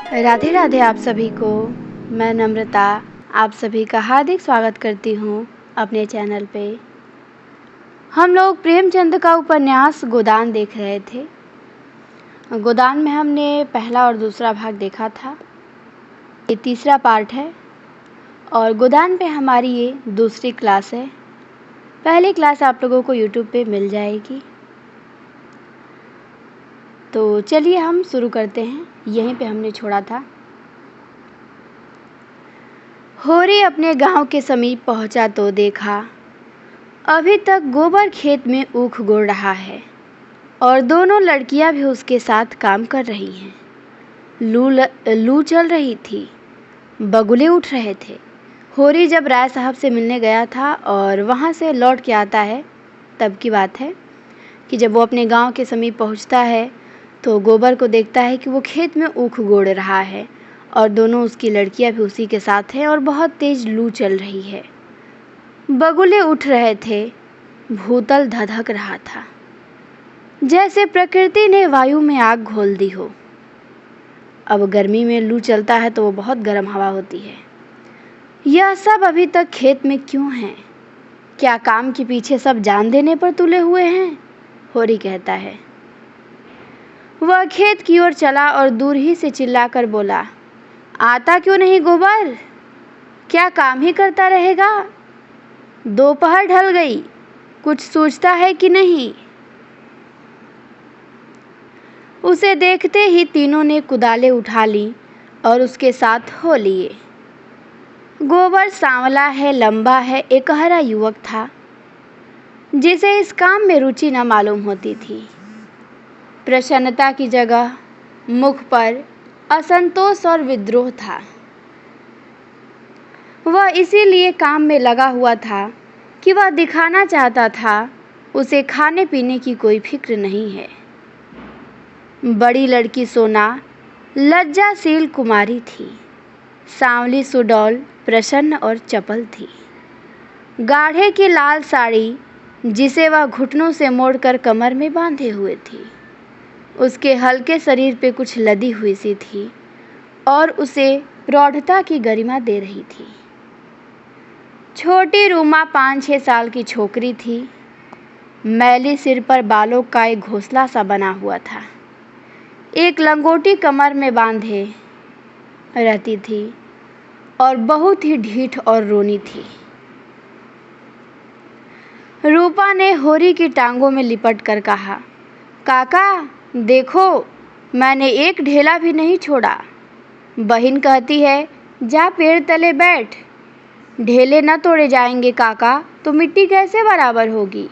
राधे राधे आप सभी को। मैं नम्रता आप सभी का हार्दिक स्वागत करती हूँ अपने चैनल पे। हम लोग प्रेमचंद का उपन्यास गोदान देख रहे थे। गोदान में हमने पहला और दूसरा भाग देखा था। ये तीसरा पार्ट है और गोदान पे हमारी ये दूसरी क्लास है। पहली क्लास आप लोगों को यूट्यूब पे मिल जाएगी। तो चलिए हम शुरू करते हैं, यहीं पे हमने छोड़ा था। होरी अपने गांव के समीप पहुंचा तो देखा अभी तक गोबर खेत में ऊख गोड़ रहा है और दोनों लड़कियां भी उसके साथ काम कर रही हैं। लू चल रही थी, बगुले उठ रहे थे। होरी जब राय साहब से मिलने गया था और वहाँ से लौट के आता है, तब की बात है कि जब वो अपने गांव के समीप पहुँचता है तो गोबर को देखता है कि वो खेत में ऊख गोड़ रहा है और दोनों उसकी लड़कियां भी उसी के साथ हैं और बहुत तेज लू चल रही है। बगुले उठ रहे थे, भूतल धधक रहा था, जैसे प्रकृति ने वायु में आग घोल दी हो। अब गर्मी में लू चलता है तो वो बहुत गर्म हवा होती है। यह सब अभी तक खेत में क्यों है? क्या काम के पीछे सब जान देने पर तुले हुए हैं? होरी कहता है। वह खेत की ओर चला और दूर ही से चिल्लाकर बोला, आता क्यों नहीं गोबर? क्या काम ही करता रहेगा? दोपहर ढल गई, कुछ सोचता है कि नहीं? उसे देखते ही तीनों ने कुदालें उठा ली और उसके साथ हो लिए। गोबर सांवला है, लंबा है, एकहरा युवक था जिसे इस काम में रुचि न मालूम होती थी। प्रसन्नता की जगह मुख पर असंतोष और विद्रोह था। वह इसीलिए काम में लगा हुआ था कि वह दिखाना चाहता था उसे खाने पीने की कोई फिक्र नहीं है। बड़ी लड़की सोना लज्जाशील कुमारी थी, सांवली सुडौल, प्रसन्न और चपल थी। गाढ़े की लाल साड़ी जिसे वह घुटनों से मोड़कर कमर में बांधे हुए थी, उसके हल्के शरीर पे कुछ लदी हुई सी थी और उसे प्रौढ़ता की गरिमा दे रही थी। छोटी रूमा 5-6 साल की छोकरी थी। मैली सिर पर बालों का एक घोंसला सा बना हुआ था। एक लंगोटी कमर में बांधे रहती थी और बहुत ही ढीठ और रोनी थी। रूपा ने होरी की टांगों में लिपट कर कहा, काका देखो, मैंने एक ढेला भी नहीं छोड़ा। बहन कहती है जा पेड़ तले बैठ, ढेले न तोड़े जाएंगे काका तो मिट्टी कैसे बराबर होगी।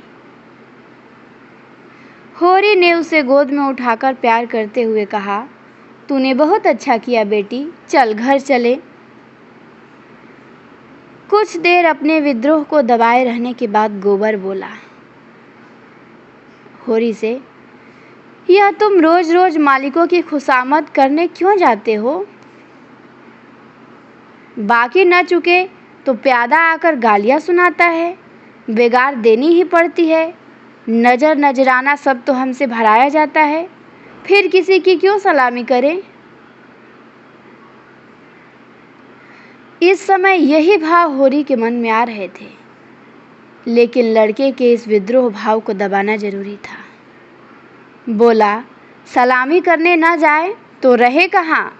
होरी ने उसे गोद में उठाकर प्यार करते हुए कहा, तूने बहुत अच्छा किया बेटी, चल घर चले। कुछ देर अपने विद्रोह को दबाए रहने के बाद गोबर बोला होरी से, यह तुम रोज रोज मालिकों की खुशामद करने क्यों जाते हो? बाकी न चुके तो प्यादा आकर गालियां सुनाता है, बेगार देनी ही पड़ती है। नजराना सब तो हमसे भराया जाता है, फिर किसी की क्यों सलामी करें? इस समय यही भाव होरी के मन में आ रहे थे, लेकिन लड़के के इस विद्रोह भाव को दबाना जरूरी था। बोला, सलामी करने ना जाए तो रहे कहाँ?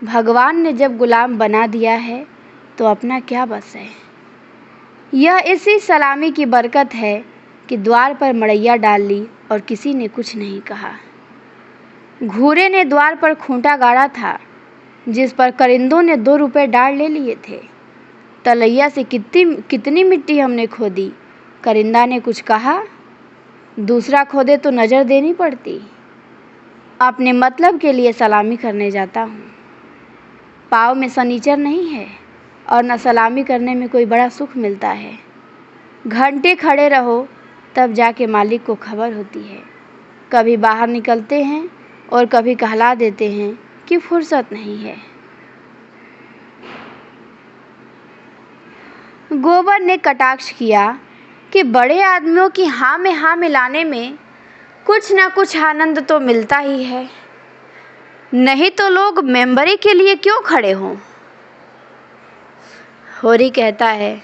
भगवान ने जब गुलाम बना दिया है तो अपना क्या बस है। यह इसी सलामी की बरकत है कि द्वार पर मड़ैया डाल ली और किसी ने कुछ नहीं कहा। घूरे ने द्वार पर खूंटा गाड़ा था जिस पर करिंदों ने 2 रुपए डाल ले लिए थे। तलैया से कितनी मिट्टी हमने खोदी, करिंदा ने कुछ कहा? दूसरा खोदे तो नज़र देनी पड़ती। अपने मतलब के लिए सलामी करने जाता हूँ। पाँव में सनीचर नहीं है और न सलामी करने में कोई बड़ा सुख मिलता है। घंटे खड़े रहो तब जाके मालिक को खबर होती है। कभी बाहर निकलते हैं और कभी कहला देते हैं कि फुर्सत नहीं है। गोबर ने कटाक्ष किया कि बड़े आदमियों की हाँ में हाँ मिलाने में कुछ ना कुछ आनंद तो मिलता ही है। नहीं तो लोग मेंबरी के लिए क्यों खड़े हों? होरी कहता है,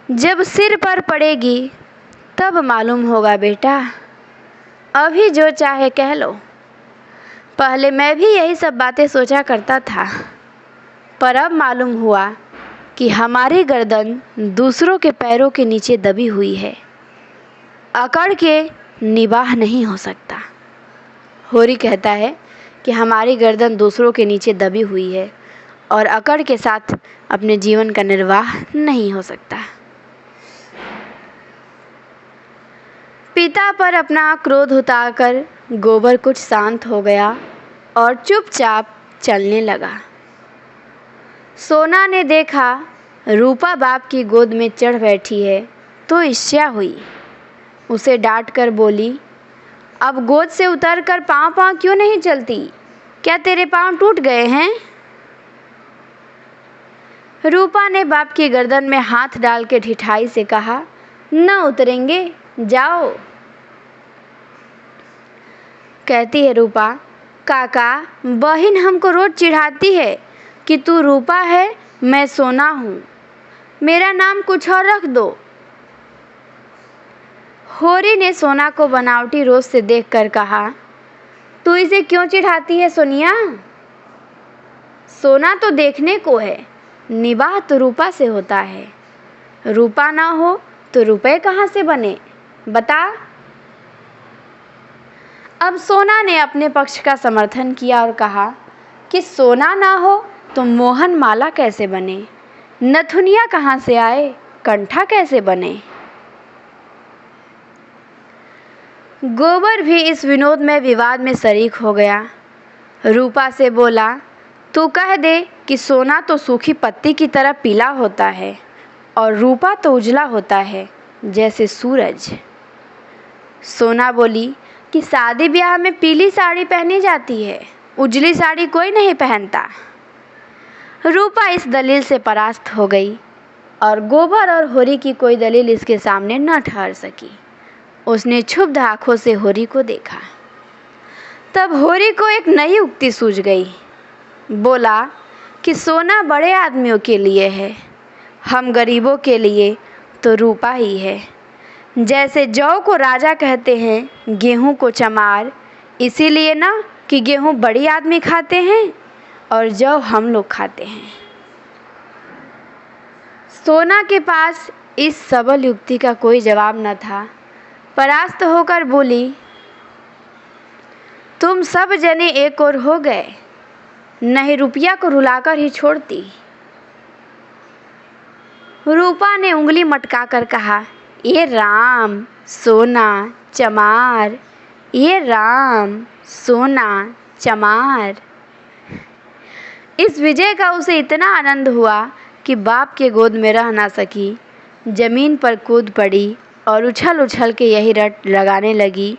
जब सिर पर पड़ेगी तब मालूम होगा बेटा, अभी जो चाहे कह लो। पहले मैं भी यही सब बातें सोचा करता था, पर अब मालूम हुआ कि हमारी गर्दन दूसरों के पैरों के नीचे दबी हुई है, अकड़ के निबाह नहीं हो सकता। होरी कहता है कि हमारी गर्दन दूसरों के नीचे दबी हुई है और अकड़ के साथ अपने जीवन का निर्वाह नहीं हो सकता। पिता पर अपना क्रोध उतारकर गोबर कुछ शांत हो गया और चुपचाप चलने लगा। सोना ने देखा रूपा बाप की गोद में चढ़ बैठी है तो ईर्ष्या हुई। उसे डांट कर बोली, अब गोद से उतरकर पाँव पाँव क्यों नहीं चलती? क्या तेरे पाँव टूट गए हैं? रूपा ने बाप की गर्दन में हाथ डाल के ढिठाई से कहा, न उतरेंगे, जाओ। कहती है रूपा, काका बहन हमको रोज चिढ़ाती है कि तू रूपा है, मैं सोना हूँ, मेरा नाम कुछ और रख दो। होरी ने सोना को बनावटी रोज से देखकर कहा, तू इसे क्यों चिढ़ाती है सोनिया? सोना तो देखने को है, निबाह तो रूपा से होता है। रूपा ना हो तो रुपए कहाँ से बने, बता। अब सोना ने अपने पक्ष का समर्थन किया और कहा कि सोना ना हो तो मोहन माला कैसे बने, नथुनिया कहाँ से आए, कंठा कैसे बने। गोबर भी इस विनोद में विवाद में शरीक हो गया। रूपा से बोला, तू कह दे कि सोना तो सूखी पत्ती की तरह पीला होता है और रूपा तो उजला होता है जैसे सूरज। सोना बोली कि शादी ब्याह में पीली साड़ी पहनी जाती है, उजली साड़ी कोई नहीं पहनता। रूपा इस दलील से परास्त हो गई और गोबर और होरी की कोई दलील इसके सामने न ठहर सकी। उसने क्षुब्ध आंखों से होरी को देखा। तब होरी को एक नई उक्ति सूझ गई। बोला कि सोना बड़े आदमियों के लिए है, हम गरीबों के लिए तो रूपा ही है। जैसे जौ को राजा कहते हैं, गेहूं को चमार, इसीलिए ना कि गेहूं बड़ी आदमी खाते हैं और जौ हम लोग खाते हैं। सोना के पास इस सबल युक्ति का कोई जवाब न था। परास्त होकर बोली, तुम सब जने एक और हो गए, नहीं रुपया को रुलाकर ही छोड़ती। रूपा ने उंगली मटका कर कहा, ये राम सोना चमार, ये राम सोना चमार। इस विजय का उसे इतना आनंद हुआ कि बाप के गोद में रह ना सकी, जमीन पर कूद पड़ी और उछल उछल के यही रट लगाने लगी,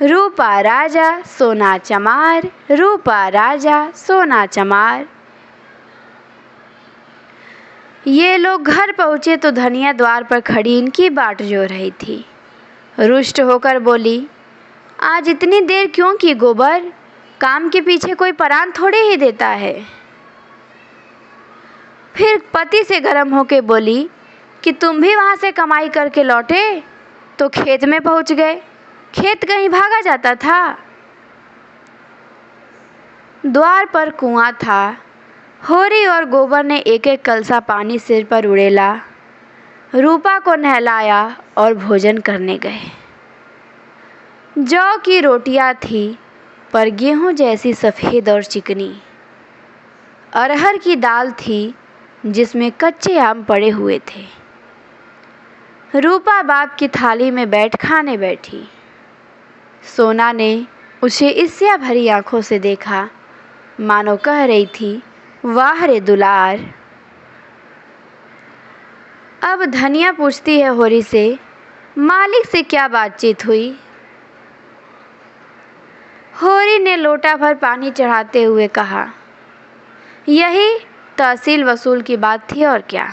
रूपा राजा सोना चमार, रूपा राजा सोना चमार। ये लोग घर पहुँचे तो धनिया द्वार पर खड़ी इनकी बाट जो रही थी। रुष्ट होकर बोली, आज इतनी देर क्यों की गोबर? काम के पीछे कोई परान थोड़े ही देता है। फिर पति से गर्म होके बोली कि तुम भी वहाँ से कमाई करके लौटे तो खेत में पहुँच गए, खेत कहीं भागा जाता था। द्वार पर कुआं था। होरी और गोबर ने एक एक कलसा पानी सिर पर उड़ेला, रूपा को नहलाया और भोजन करने गए। जौ की रोटियां थी पर गेहूं जैसी सफ़ेद और चिकनी। अरहर की दाल थी जिसमें कच्चे आम पड़े हुए थे। रूपा बाप की थाली में बैठ खाने बैठी। सोना ने उसे ईर्ष्या भरी आंखों से देखा, मानो कह रही थी, वाह रे दुलार। अब धनिया पूछती है होरी से, मालिक से क्या बातचीत हुई? होरी ने लोटा भर पानी चढ़ाते हुए कहा, यही तहसील वसूल की बात थी और क्या।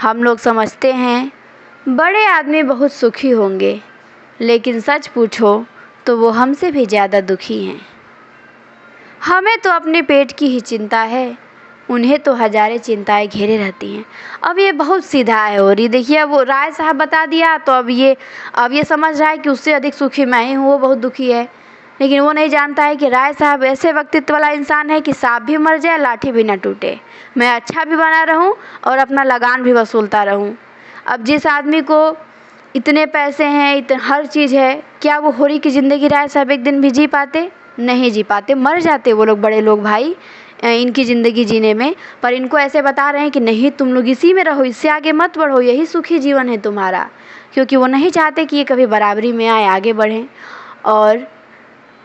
हम लोग समझते हैं बड़े आदमी बहुत सुखी होंगे, लेकिन सच पूछो तो वो हमसे भी ज़्यादा दुखी हैं। हमें तो अपने पेट की ही चिंता है, उन्हें तो हजारों चिंताएं घेरे रहती हैं। अब ये बहुत सीधा है और ये देखिए, वो राय साहब बता दिया तो अब ये समझ रहा है कि उससे अधिक सुखी मैं ही हूँ, वो बहुत दुखी है। लेकिन वो नहीं जानता है कि राय साहब ऐसे व्यक्तित्व वाला इंसान है कि सांप भी मर जाए लाठी भी ना टूटे। मैं अच्छा भी बना रहूं और अपना लगान भी वसूलता रहूं। अब जिस आदमी को इतने पैसे हैं, इतने हर चीज़ है, क्या वो होरी की ज़िंदगी राय साहब एक दिन भी जी पाते? नहीं जी पाते, मर जाते वो लोग, बड़े लोग भाई, इनकी ज़िंदगी जीने में। पर इनको ऐसे बता रहे हैं कि नहीं, तुम लोग इसी में रहो, इससे आगे मत बढ़ो, यही सुखी जीवन है तुम्हारा। क्योंकि वो नहीं चाहते कि ये कभी बराबरी में आए, आगे बढ़ें। और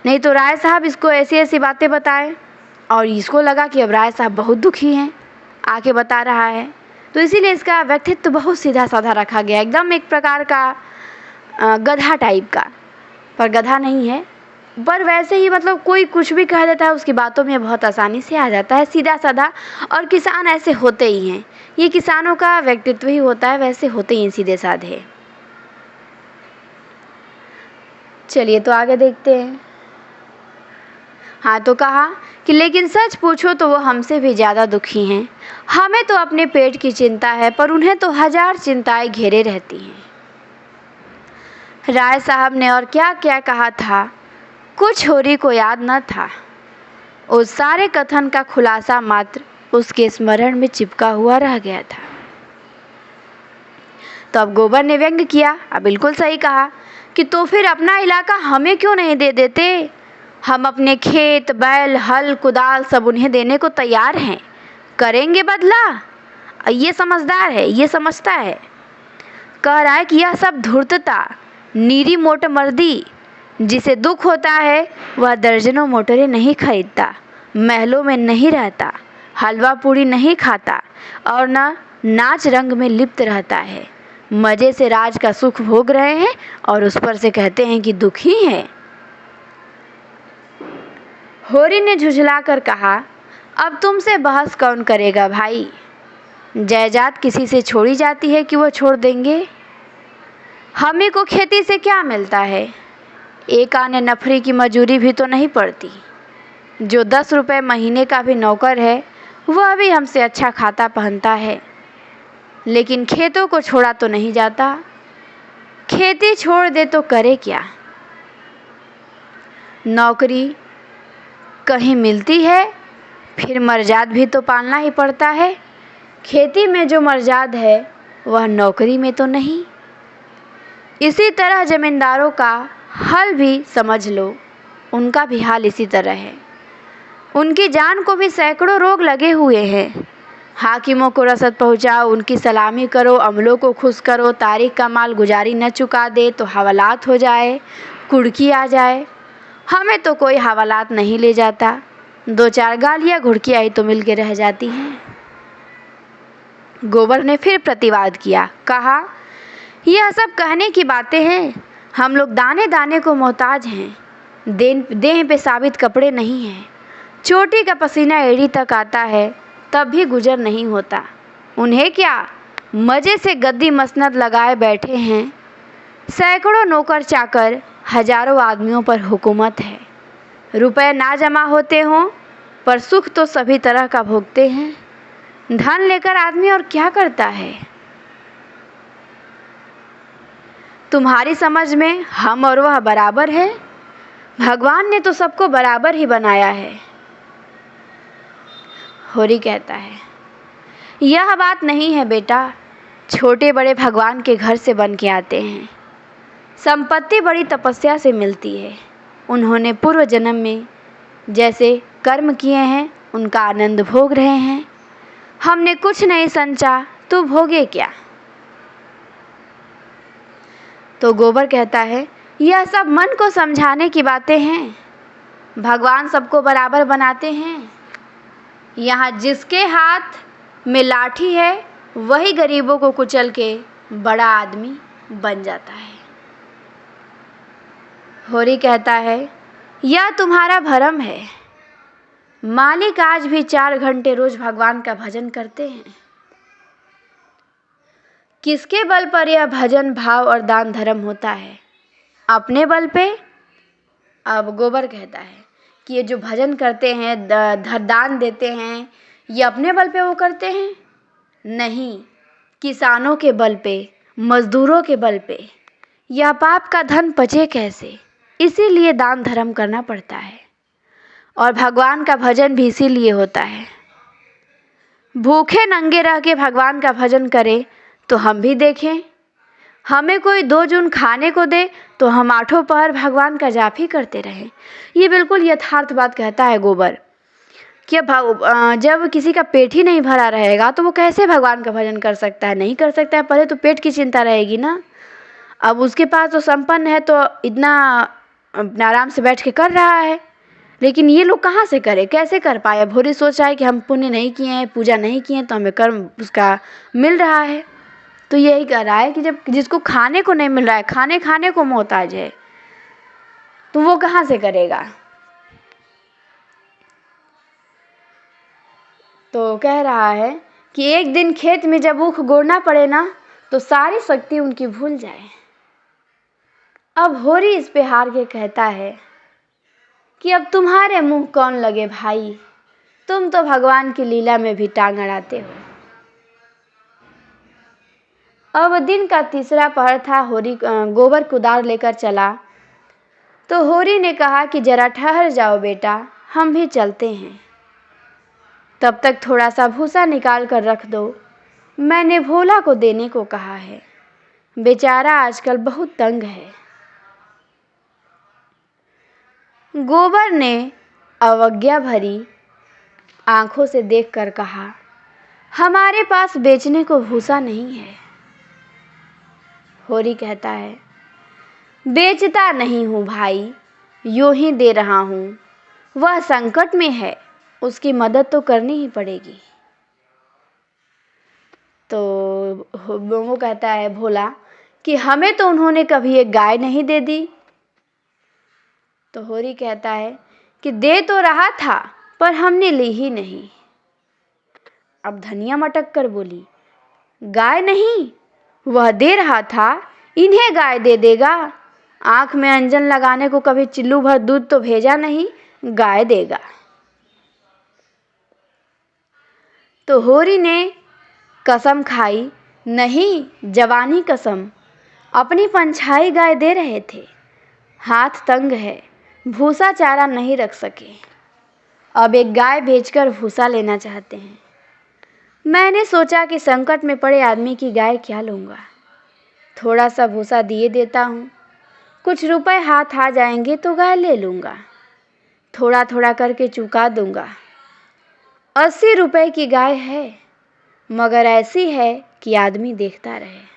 नहीं तो राय साहब इसको ऐसी ऐसी बातें बताए और इसको लगा कि अब राय साहब बहुत दुखी हैं, आके बता रहा है। तो इसीलिए इसका व्यक्तित्व तो बहुत सीधा साधा रखा गया, एकदम एक प्रकार का गधा टाइप का। पर गधा नहीं है, पर वैसे ही मतलब कोई कुछ भी कह देता है, उसकी बातों में बहुत आसानी से आ जाता है, सीधा साधा। और किसान ऐसे होते ही हैं, ये किसानों का व्यक्तित्व ही होता है, वैसे होते ही सीधे साधे। चलिए तो आगे देखते हैं। हाँ, तो कहा कि लेकिन सच पूछो तो वो हमसे भी ज़्यादा दुखी हैं। हमें तो अपने पेट की चिंता है, पर उन्हें तो हजार चिंताएं घेरे रहती हैं। राय साहब ने और क्या क्या कहा था, कुछ होरी को याद न था। उस सारे कथन का खुलासा मात्र उसके स्मरण में चिपका हुआ रह गया था। तो अब गोबर ने व्यंग किया, अब बिल्कुल सही कहा कि तो फिर अपना इलाका हमें क्यों नहीं दे देते? हम अपने खेत, बैल, हल, कुदाल सब उन्हें देने को तैयार हैं, करेंगे बदला। ये समझदार है, ये समझता है। कह रहा है कि यह सब धूर्तता, नीरी मोट मर्दी। जिसे दुख होता है वह दर्जनों मोटरें नहीं खरीदता, महलों में नहीं रहता, हलवा पूड़ी नहीं खाता और न नाच रंग में लिप्त रहता है। मज़े से राज का सुख भोग रहे हैं और उस पर से कहते हैं कि दुखी हैं। होरी ने झुझलाकर कहा, अब तुमसे बहस कौन करेगा भाई? जायदाद किसी से छोड़ी जाती है कि वो छोड़ देंगे? हमें को खेती से क्या मिलता है? एक आने नफरी की मजूरी भी तो नहीं पड़ती। जो 10 रुपये महीने का भी नौकर है वह भी हमसे अच्छा खाता पहनता है। लेकिन खेतों को छोड़ा तो नहीं जाता। खेती छोड़ दे तो करे क्या? नौकरी कहीं मिलती है, फिर मर्जाद भी तो पालना ही पड़ता है। खेती में जो मर्जाद है वह नौकरी में तो नहीं। इसी तरह ज़मींदारों का हाल भी समझ लो, उनका भी हाल इसी तरह है। उनकी जान को भी सैकड़ों रोग लगे हुए हैं। हाकिमों को रसद पहुंचाओ, उनकी सलामी करो, अमलों को खुश करो, तारीख का माल गुजारी न चुका दे तो हवालात हो जाए, कुड़की आ जाए। हमें तो कोई हवालात नहीं ले जाता, 2-4 गालियाँ घुड़कियाँ ही तो मिल के रह जाती हैं। गोबर ने फिर प्रतिवाद किया, कहा, यह सब कहने की बातें हैं। हम लोग दाने दाने को मोहताज हैं, देह पे साबित कपड़े नहीं हैं। चोटी का पसीना एड़ी तक आता है तब भी गुजर नहीं होता। उन्हें क्या, मज़े से गद्दी मसनद लगाए बैठे हैं। सैकड़ों नौकर चाकर, हजारों आदमियों पर हुकूमत है। रुपए ना जमा होते हों पर सुख तो सभी तरह का भोगते हैं। धन लेकर आदमी और क्या करता है? तुम्हारी समझ में हम और वह बराबर है? भगवान ने तो सबको बराबर ही बनाया है। होरी कहता है, यह बात नहीं है बेटा। छोटे बड़े भगवान के घर से बन के आते हैं। संपत्ति बड़ी तपस्या से मिलती है। उन्होंने पूर्व जन्म में जैसे कर्म किए हैं उनका आनंद भोग रहे हैं। हमने कुछ नहीं संचा तो भोगे क्या? तो गोबर कहता है, यह सब मन को समझाने की बातें हैं। भगवान सबको बराबर बनाते हैं। यहाँ जिसके हाथ में लाठी है वही गरीबों को कुचल के बड़ा आदमी बन जाता है। होरी कहता है, यह तुम्हारा भरम है। मालिक आज भी 4 घंटे रोज भगवान का भजन करते हैं। किसके बल पर यह भजन, भाव और दान धर्म होता है? अपने बल पे? अब गोबर कहता है कि ये जो भजन करते हैं, दान देते हैं, ये अपने बल पे वो करते हैं? नहीं, किसानों के बल पे, मजदूरों के बल पे। यह पाप का धन पचे कैसे, इसीलिए दान धर्म करना पड़ता है। और भगवान का भजन भी इसीलिए होता है। भूखे नंगे रह के भगवान का भजन करें तो हम भी देखें। हमें कोई 2 जून खाने को दे तो हम 8 पहर भगवान का जाप ही करते रहें। ये बिल्कुल यथार्थ बात कहता है गोबर कि जब किसी का पेट ही नहीं भरा रहेगा तो वो कैसे भगवान का भजन कर सकता है? नहीं कर सकता है। पहले तो पेट की चिंता रहेगी ना। अब उसके पास तो संपन्न है तो इतना अपना आराम से बैठ के कर रहा है, लेकिन ये लोग कहाँ से करें, कैसे कर पाए? भोरी सोच रहा है कि हम पुण्य नहीं किए हैं, पूजा नहीं किए हैं, तो हमें कर्म उसका मिल रहा है। तो यही कह रहा है कि जब जिसको खाने को नहीं मिल रहा है, खाने को मोहताज है, तो वो कहाँ से करेगा? तो कह रहा है कि एक दिन खेत में जब ऊख गोड़ना पड़े ना, तो सारी शक्ति उनकी भूल जाए। अब होरी इस पे हार के कहता है कि अब तुम्हारे मुंह कौन लगे भाई, तुम तो भगवान की लीला में भी टांग अड़ाते हो। अब दिन का तीसरा पहर था। होरी गोबर कुदार लेकर चला तो होरी ने कहा कि जरा ठहर जाओ बेटा, हम भी चलते हैं। तब तक थोड़ा सा भूसा निकाल कर रख दो, मैंने भोला को देने को कहा है, बेचारा आजकल बहुत तंग है। गोबर ने अवज्ञा भरी आंखों से देखकर कहा, हमारे पास बेचने को भूसा नहीं है। होरी कहता है, बेचता नहीं हूँ भाई, यूं ही दे रहा हूँ। वह संकट में है, उसकी मदद तो करनी ही पड़ेगी। तो वो कहता है भोला कि हमें तो उन्होंने कभी एक गाय नहीं दे दी। तो होरी कहता है कि दे तो रहा था पर हमने ली ही नहीं। अब धनिया मटक कर बोली, गाय नहीं, वह दे रहा था, इन्हें गाय दे देगा? आंख में अंजन लगाने को कभी चिल्लू भर दूध तो भेजा नहीं, गाय देगा। तो होरी ने कसम खाई, नहीं जवानी कसम, अपनी पंछाई गाय दे रहे थे, हाथ तंग है, भूसा चारा नहीं रख सके, अब एक गाय बेचकर भूसा लेना चाहते हैं। मैंने सोचा कि संकट में पड़े आदमी की गाय क्या लूँगा, थोड़ा सा भूसा दिए देता हूँ, कुछ रुपए हाथ आ जाएंगे तो गाय ले लूँगा, थोड़ा थोड़ा करके चुका दूँगा। 80 रुपए की गाय है, मगर ऐसी है कि आदमी देखता रहे।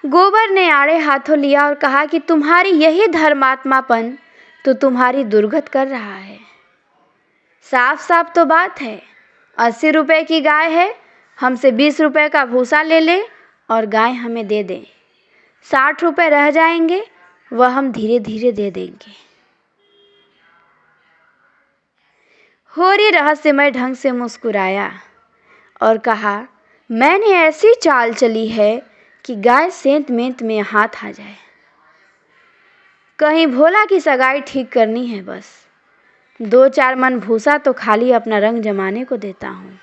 गोबर ने आड़े हाथों लिया और कहा कि तुम्हारी यही धर्मात्मापन तो तुम्हारी दुर्गत कर रहा है। साफ साफ तो बात है, 80 रुपए की गाय है, हमसे 20 रुपए का भूसा ले ले और गाय हमें दे दें, 60 रुपए रह जाएंगे, वह हम धीरे धीरे दे देंगे। होरी रहस्यमय ढंग से मुस्कुराया और कहा, मैंने ऐसी चाल चली है कि गाय सेंत मेंत में हाथ आ जाए। कहीं भोला की सगाई ठीक करनी है, बस 2-4 मन भूसा तो खाली अपना रंग जमाने को देता हूँ।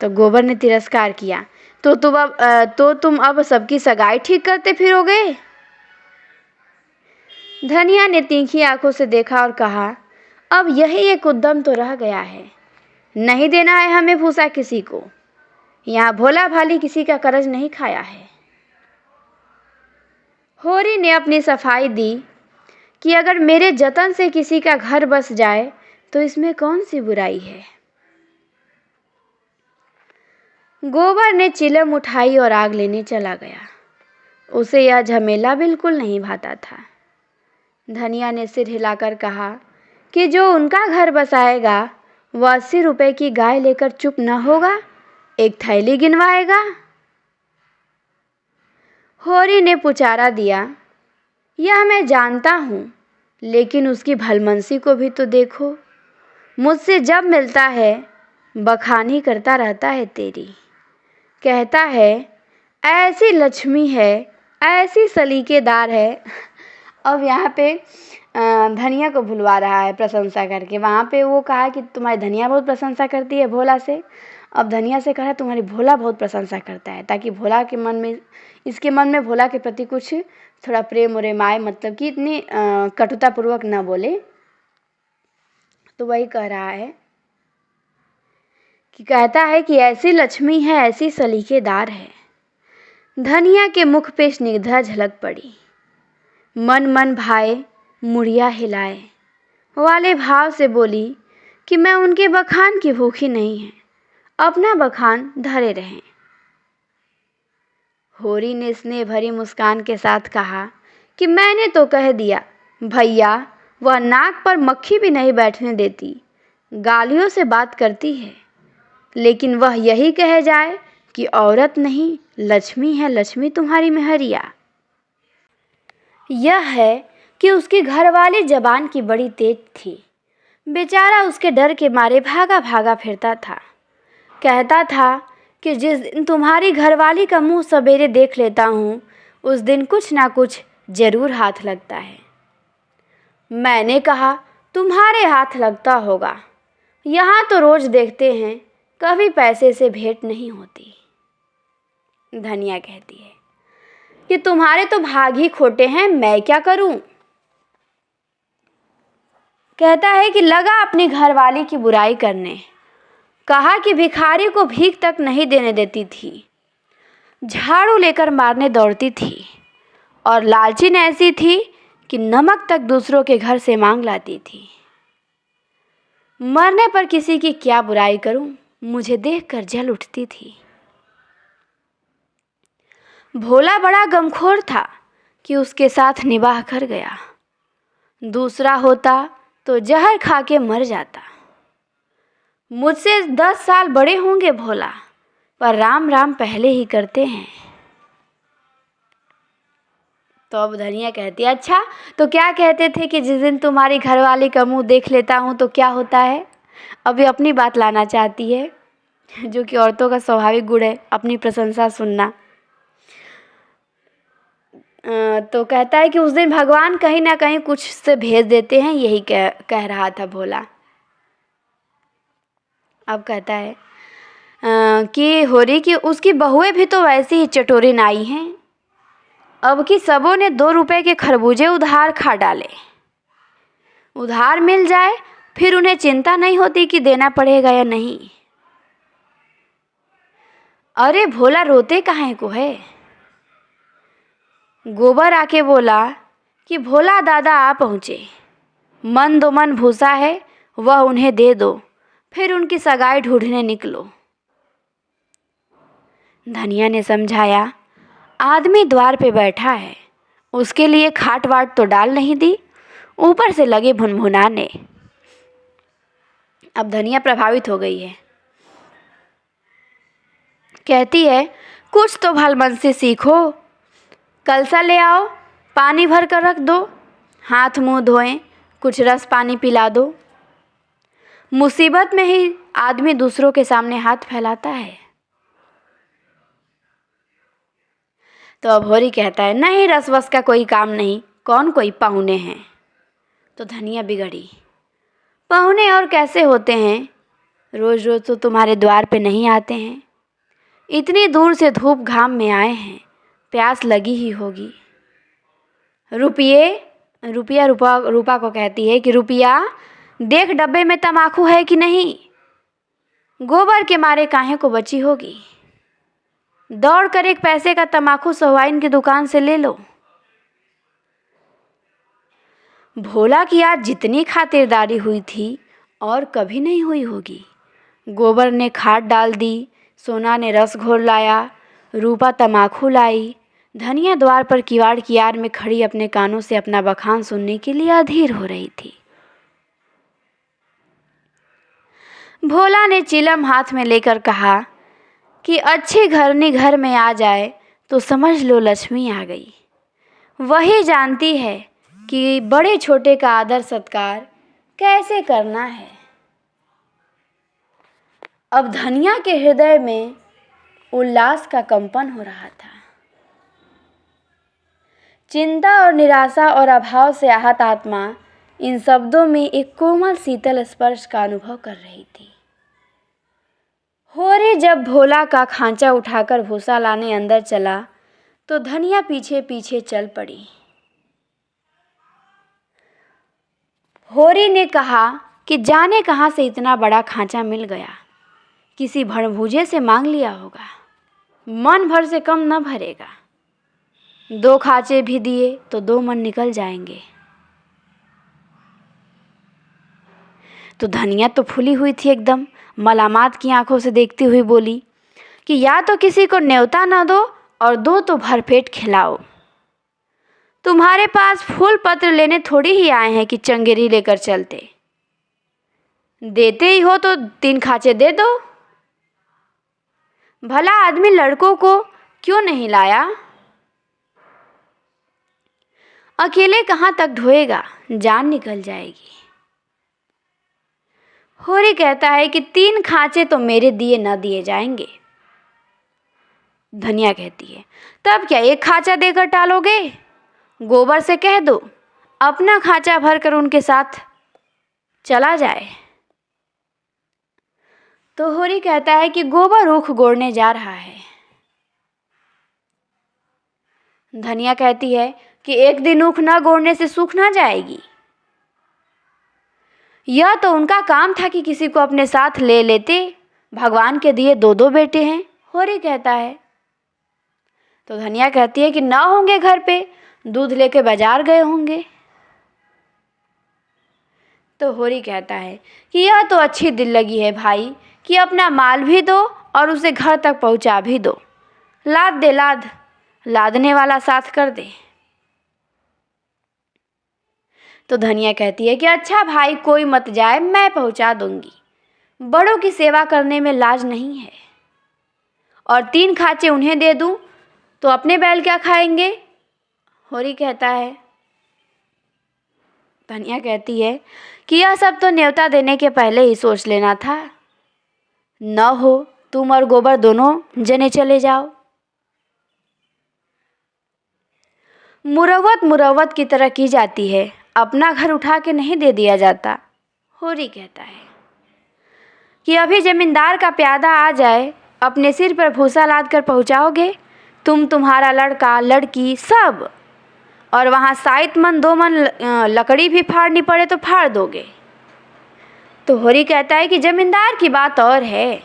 तो गोबर ने तिरस्कार किया, तो तुम अब सबकी सगाई ठीक करते फिरोगे? धनिया ने तीखी आंखों से देखा और कहा, अब यही एक उद्यम तो रह गया है, नहीं देना है हमें भूसा किसी को, यहाँ भोला भाली किसी का कर्ज नहीं खाया है। होरी ने अपनी सफाई दी कि अगर मेरे जतन से किसी का घर बस जाए तो इसमें कौन सी बुराई है। गोबर ने चिलम उठाई और आग लेने चला गया। उसे यह झमेला बिल्कुल नहीं भाता था। धनिया ने सिर हिलाकर कहा कि जो उनका घर बसाएगा वह 80 रुपए की गाय लेकर चुप न होगा, एक थैली गिनवाएगा। होरी ने पुचारा दिया, यह मैं जानता हूँ, लेकिन उसकी भलमनसी को भी तो देखो, मुझसे जब मिलता है बखानी करता रहता है तेरी, कहता है ऐसी लक्ष्मी है ऐसी सलीकेदार है। अब यहाँ पे धनिया को भुलवा रहा है प्रशंसा करके। वहाँ पे वो कहा कि तुम्हारी धनिया बहुत प्रशंसा करती है भोला से। अब धनिया से कहा तुम्हारी भोला बहुत प्रशंसा करता है, ताकि भोला के मन में, इसके मन में भोला के प्रति कुछ थोड़ा प्रेम उरेम आए, मतलब कि इतनी कटुतापूर्वक न बोले। तो वही कह रहा है कि कहता है कि ऐसी लक्ष्मी है, ऐसी सलीकेदार है। धनिया के मुख पे स्निग्धा झलक पड़ी। मन मन भाए, मुड़िया हिलाए वाले भाव से बोली कि मैं उनके बखान की भूखी नहीं है, अपना बखान धरे रहें। होरी ने स्नेह भरी मुस्कान के साथ कहा कि मैंने तो कह दिया भैया, वह नाक पर मक्खी भी नहीं बैठने देती, गालियों से बात करती है, लेकिन वह यही कह जाए कि औरत नहीं लक्ष्मी है, लक्ष्मी तुम्हारी महरिया। यह है कि उसकी घरवाली जबान की बड़ी तेज थी। बेचारा उसके डर के मारे भागा भागा फिरता था। कहता था कि जिस दिन तुम्हारी घरवाली का मुंह सवेरे देख लेता हूँ, उस दिन कुछ ना कुछ जरूर हाथ लगता है। मैंने कहा तुम्हारे हाथ लगता होगा, यहाँ तो रोज देखते हैं, कभी पैसे से भेंट नहीं होती। धनिया कहती है कि तुम्हारे तो भाग ही खोटे हैं, मैं क्या करूं। कहता है कि लगा अपनी घरवाली की बुराई करने। कहा कि भिखारी को भीख तक नहीं देने देती थी, झाड़ू लेकर मारने दौड़ती थी, और लालचीन ऐसी थी कि नमक तक दूसरों के घर से मांग लाती थी। मरने पर किसी की क्या बुराई करूं, मुझे देखकर जल उठती थी। भोला बड़ा गमखोर था कि उसके साथ निभाह कर गया। दूसरा होता तो जहर खा के मर जाता। मुझसे 10 साल बड़े होंगे भोला, पर राम राम पहले ही करते हैं। तो अब धनिया कहती है अच्छा, तो क्या कहते थे कि जिस दिन तुम्हारी घरवाली का मुंह देख लेता हूँ तो क्या होता है। अभी अपनी बात लाना चाहती है, जो कि औरतों का स्वाभाविक गुण है, अपनी प्रशंसा सुनना। तो कहता है कि उस दिन भगवान कहीं ना कहीं कुछ से भेज देते हैं, यही कह रहा था भोला। अब कहता है कि होरी की उसकी बहुएं भी तो वैसी ही चटोरी नाई हैं। अब की सबों ने 2 रुपए के खरबूजे उधार खा डाले। उधार मिल जाए फिर उन्हें चिंता नहीं होती कि देना पड़ेगा या नहीं। अरे भोला रोते काहे को है। गोबर आके बोला कि भोला दादा आ पहुँचे, मन दो मन भूसा है, वह उन्हें दे दो, फिर उनकी सगाई ढूंढने निकलो। धनिया ने समझाया आदमी द्वार पे बैठा है, उसके लिए खाट वाट तो डाल नहीं दी, ऊपर से लगे भुनभुनाने। अब धनिया प्रभावित हो गई है। कहती है कुछ तो भल मन से सीखो, कलसा ले आओ, पानी भर कर रख दो, हाथ मुंह धोएं, कुछ रस पानी पिला दो। मुसीबत में ही आदमी दूसरों के सामने हाथ फैलाता है। तो अब होरी कहता है नहीं, रस वस का कोई काम नहीं, कौन कोई पाहुने हैं। तो धनिया बिगड़ी, पाहुने और कैसे होते हैं, रोज रोज तो तुम्हारे द्वार पे नहीं आते हैं, इतनी दूर से धूप घाम में आए हैं, प्यास लगी ही होगी। रूपा को कहती है कि रुपया देख डब्बे में तमाकू है कि नहीं, गोबर के मारे काहे को बची होगी, दौड़ कर एक पैसे का तमाकू सहुआइन की दुकान से ले लो। भोला की आज जितनी खातिरदारी हुई थी और कभी नहीं हुई होगी। गोबर ने खाद डाल दी, सोना ने रस घोल लाया, रूपा तमाकू लाई, धनिया द्वार पर किवाड़ कियार में खड़ी अपने कानों से अपना बखान सुनने के लिए अधीर हो रही थी। भोला ने चिलम हाथ में लेकर कहा कि अच्छी घरनी घर में आ जाए तो समझ लो लक्ष्मी आ गई। वही जानती है कि बड़े छोटे का आदर सत्कार कैसे करना है। अब धनिया के हृदय में उल्लास का कंपन हो रहा था। चिंता और निराशा और अभाव से आहत आत्मा इन शब्दों में एक कोमल शीतल स्पर्श का अनुभव कर रही थी। होरी जब भोला का खांचा उठाकर भूसा लाने अंदर चला तो धनिया पीछे पीछे चल पड़ी। होरी ने कहा कि जाने कहाँ से इतना बड़ा खांचा मिल गया, किसी भड़भूजे से मांग लिया होगा, मन भर से कम न भरेगा। 2 खांचे भी दिए तो 2 मन निकल जाएंगे। तो धनिया तो फूली हुई थी एकदम, मलामात की आंखों से देखती हुई बोली कि या तो किसी को न्योता न दो और दो तो भरपेट खिलाओ। तुम्हारे पास फूल पत्र लेने थोड़ी ही आए हैं कि चंगेरी लेकर चलते। देते ही हो तो 3 खांचे दे दो। भला आदमी लड़कों को क्यों नहीं लाया? अकेले कहाँ तक ढोएगा, जान निकल जाएगी। होरी कहता है कि 3 खांचे तो मेरे दिए न दिए जाएंगे। धनिया कहती है तब क्या 1 खांचा देकर टालोगे? गोबर से कह दो अपना खांचा भरकर उनके साथ चला जाए। तो होरी कहता है कि गोबर ऊख गोड़ने जा रहा है। धनिया कहती है कि एक दिन ऊख न गोड़ने से सूख ना जाएगी। यह तो उनका काम था कि किसी को अपने साथ ले लेते, भगवान के दिए 2-2 बेटे हैं। होरी कहता है। तो धनिया कहती है कि ना होंगे घर पे, दूध लेके बाजार गए होंगे। तो होरी कहता है कि यह तो अच्छी दिल लगी है भाई कि अपना माल भी दो और उसे घर तक पहुंचा भी दो। लाद दे लाद, लादने वाला साथ कर दे। तो धनिया कहती है कि अच्छा भाई कोई मत जाए, मैं पहुंचा दूंगी। बड़ों की सेवा करने में लाज नहीं है। और 3 खांचे उन्हें दे दूं तो अपने बैल क्या खाएंगे? होरी कहता है। धनिया कहती है कि यह सब तो न्योता देने के पहले ही सोच लेना था। न हो तुम और गोबर दोनों जने चले जाओ। मुरव्वत की तरह की जाती है, अपना घर उठा के नहीं दे दिया जाता। होरी कहता है कि अभी जमींदार का प्यादा आ जाए, अपने सिर पर भूसा लाद कर पहुँचाओगे तुम, तुम्हारा लड़का लड़की सब, और वहाँ 7 मन 2 मन लकड़ी भी फाड़नी पड़े तो फाड़ दोगे। तो होरी कहता है कि जमींदार की बात और है।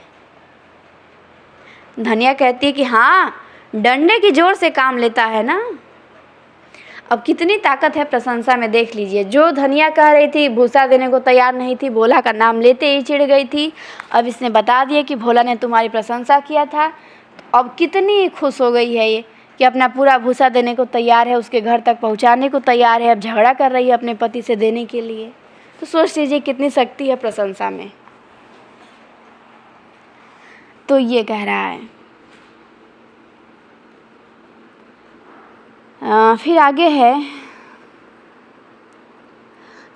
धनिया कहती है कि हाँ, डंडे की जोर से काम लेता है ना। अब कितनी ताकत है प्रशंसा में, देख लीजिए। जो धनिया कह रही थी भूसा देने को तैयार नहीं थी, भोला का नाम लेते ही चिढ़ गई थी। अब इसने बता दिया कि भोला ने तुम्हारी प्रशंसा किया था। तो अब कितनी खुश हो गई है ये कि अपना पूरा भूसा देने को तैयार है, उसके घर तक पहुंचाने को तैयार है। अब झगड़ा कर रही है अपने पति से देने के लिए। तो सोच लीजिए कितनी शक्ति है प्रशंसा में। तो ये कह रहा है। फिर आगे है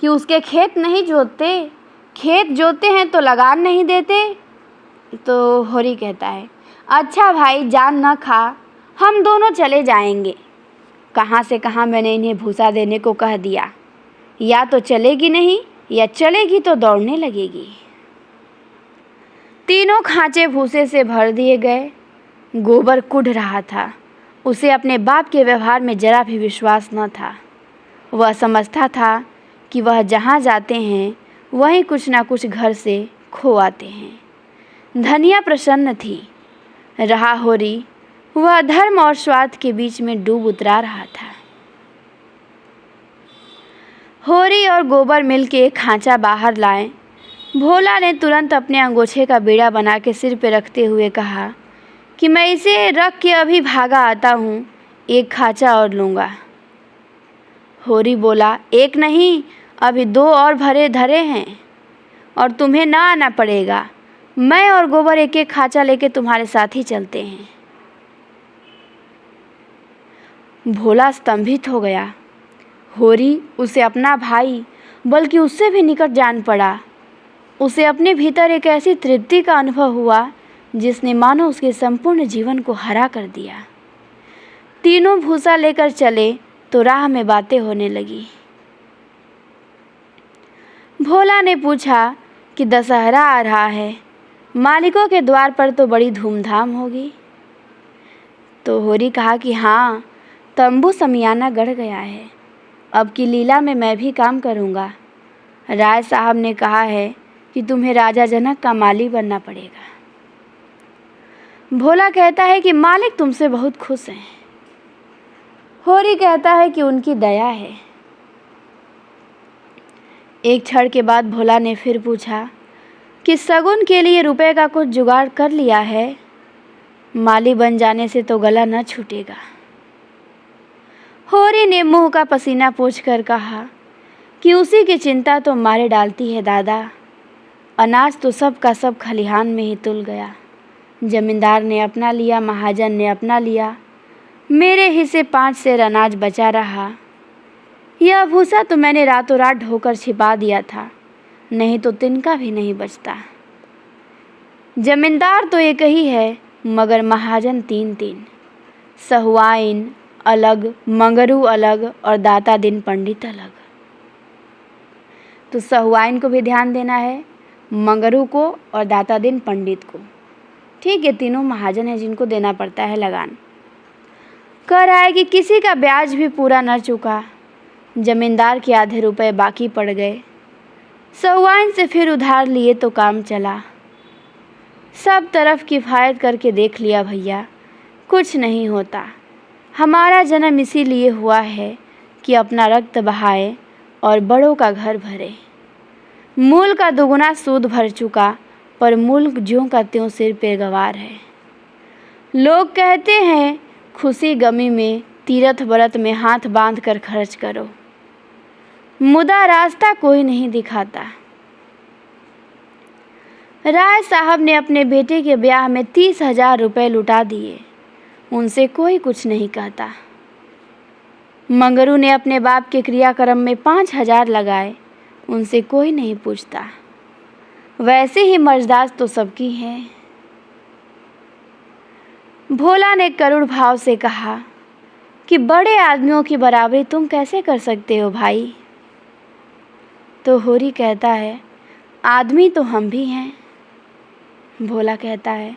कि उसके खेत नहीं जोतते, खेत जोते हैं तो लगान नहीं देते। तो होरी कहता है अच्छा भाई जान न खा, हम दोनों चले जाएंगे। कहाँ से कहाँ मैंने इन्हें भूसा देने को कह दिया। या तो चलेगी नहीं, या चलेगी तो दौड़ने लगेगी। 3 खांचे भूसे से भर दिए गए। गोबर कुढ़ रहा था। उसे अपने बाप के व्यवहार में जरा भी विश्वास न था। वह समझता था कि वह जहाँ जाते हैं वहीं कुछ ना कुछ घर से खो आते हैं। धनिया प्रसन्न थी। रहा होरी, वह धर्म और स्वार्थ के बीच में डूब उतरा रहा था। होरी और गोबर मिलके खांचा बाहर लाए। भोला ने तुरंत अपने अंगोछे का बीड़ा बना के सिर पे रखते हुए कहा कि मैं इसे रख के अभी भागा आता हूँ, 1 खांचा और लूँगा। होरी बोला 1 नहीं, अभी 2 और भरे धरे हैं और तुम्हें ना आना पड़ेगा। मैं और गोबर 1-1 खांचा लेके तुम्हारे साथ ही चलते हैं। भोला स्तंभित हो गया। होरी उसे अपना भाई बल्कि उससे भी निकट जान पड़ा। उसे अपने भीतर एक ऐसी तृप्ति का अनुभव हुआ जिसने मानो उसके संपूर्ण जीवन को हरा कर दिया। तीनों भूसा लेकर चले तो राह में बातें होने लगी। भोला ने पूछा कि दशहरा आ रहा है, मालिकों के द्वार पर तो बड़ी धूमधाम होगी। तो होरी कहा कि हाँ, तंबू समियाना गढ़ गया है, अब की लीला में मैं भी काम करूँगा। राय साहब ने कहा है कि तुम्हें राजा जनक का माली बनना पड़ेगा। भोला कहता है कि मालिक तुमसे बहुत खुश हैं। होरी कहता है कि उनकी दया है। एक क्षण के बाद भोला ने फिर पूछा कि शगुन के लिए रुपए का कुछ जुगाड़ कर लिया है? माली बन जाने से तो गला न छूटेगा। होरी ने मुंह का पसीना पोंछकर कहा कि उसी की चिंता तो मारे डालती है दादा। अनाज तो सब का सब खलिहान में ही तुल गया। जमींदार ने अपना लिया, महाजन ने अपना लिया, मेरे हिस्से 5 सेर अनाज बचा रहा। यह भूसा तो मैंने रातों रात ढोकर छिपा दिया था, नहीं तो तिनका भी नहीं बचता। जमींदार तो एक ही है, मगर महाजन 3-3, सहुआइन अलग, मंगरू अलग और दाता दिन पंडित अलग। तो सहुआइन को भी ध्यान देना है, मंगरू को और दाता दिन पंडित को। ठीक है, तीनों महाजन हैं जिनको देना पड़ता है लगान। कह रहा है कि किसी का ब्याज भी पूरा न चुका, जमींदार के आधे रुपए बाकी पड़ गए। सहुआइन से फिर उधार लिए तो काम चला। सब तरफ किफ़ायत करके देख लिया भैया, कुछ नहीं होता। हमारा जन्म इसीलिए हुआ है कि अपना रक्त बहाए और बड़ों का घर भरे। मूल का दुगुना सूद भर चुका, पर मुल्क ज्यों का त्यों सिर पे गवार है। लोग कहते हैं खुशी गमी में, तीरथ व्रत में हाथ बांध कर खर्च करो, मुदा रास्ता कोई नहीं दिखाता। राय साहब ने अपने बेटे के ब्याह में 30,000 रुपये लुटा दिए, उनसे कोई कुछ नहीं कहता। मंगरू ने अपने बाप के क्रियाक्रम में 5,000 लगाए, उनसे कोई नहीं पूछता। वैसे ही मर्दाज तो सबकी है। भोला ने करुण भाव से कहा कि बड़े आदमियों की बराबरी तुम कैसे कर सकते हो भाई? तो होरी कहता है, आदमी तो हम भी हैं। भोला कहता है,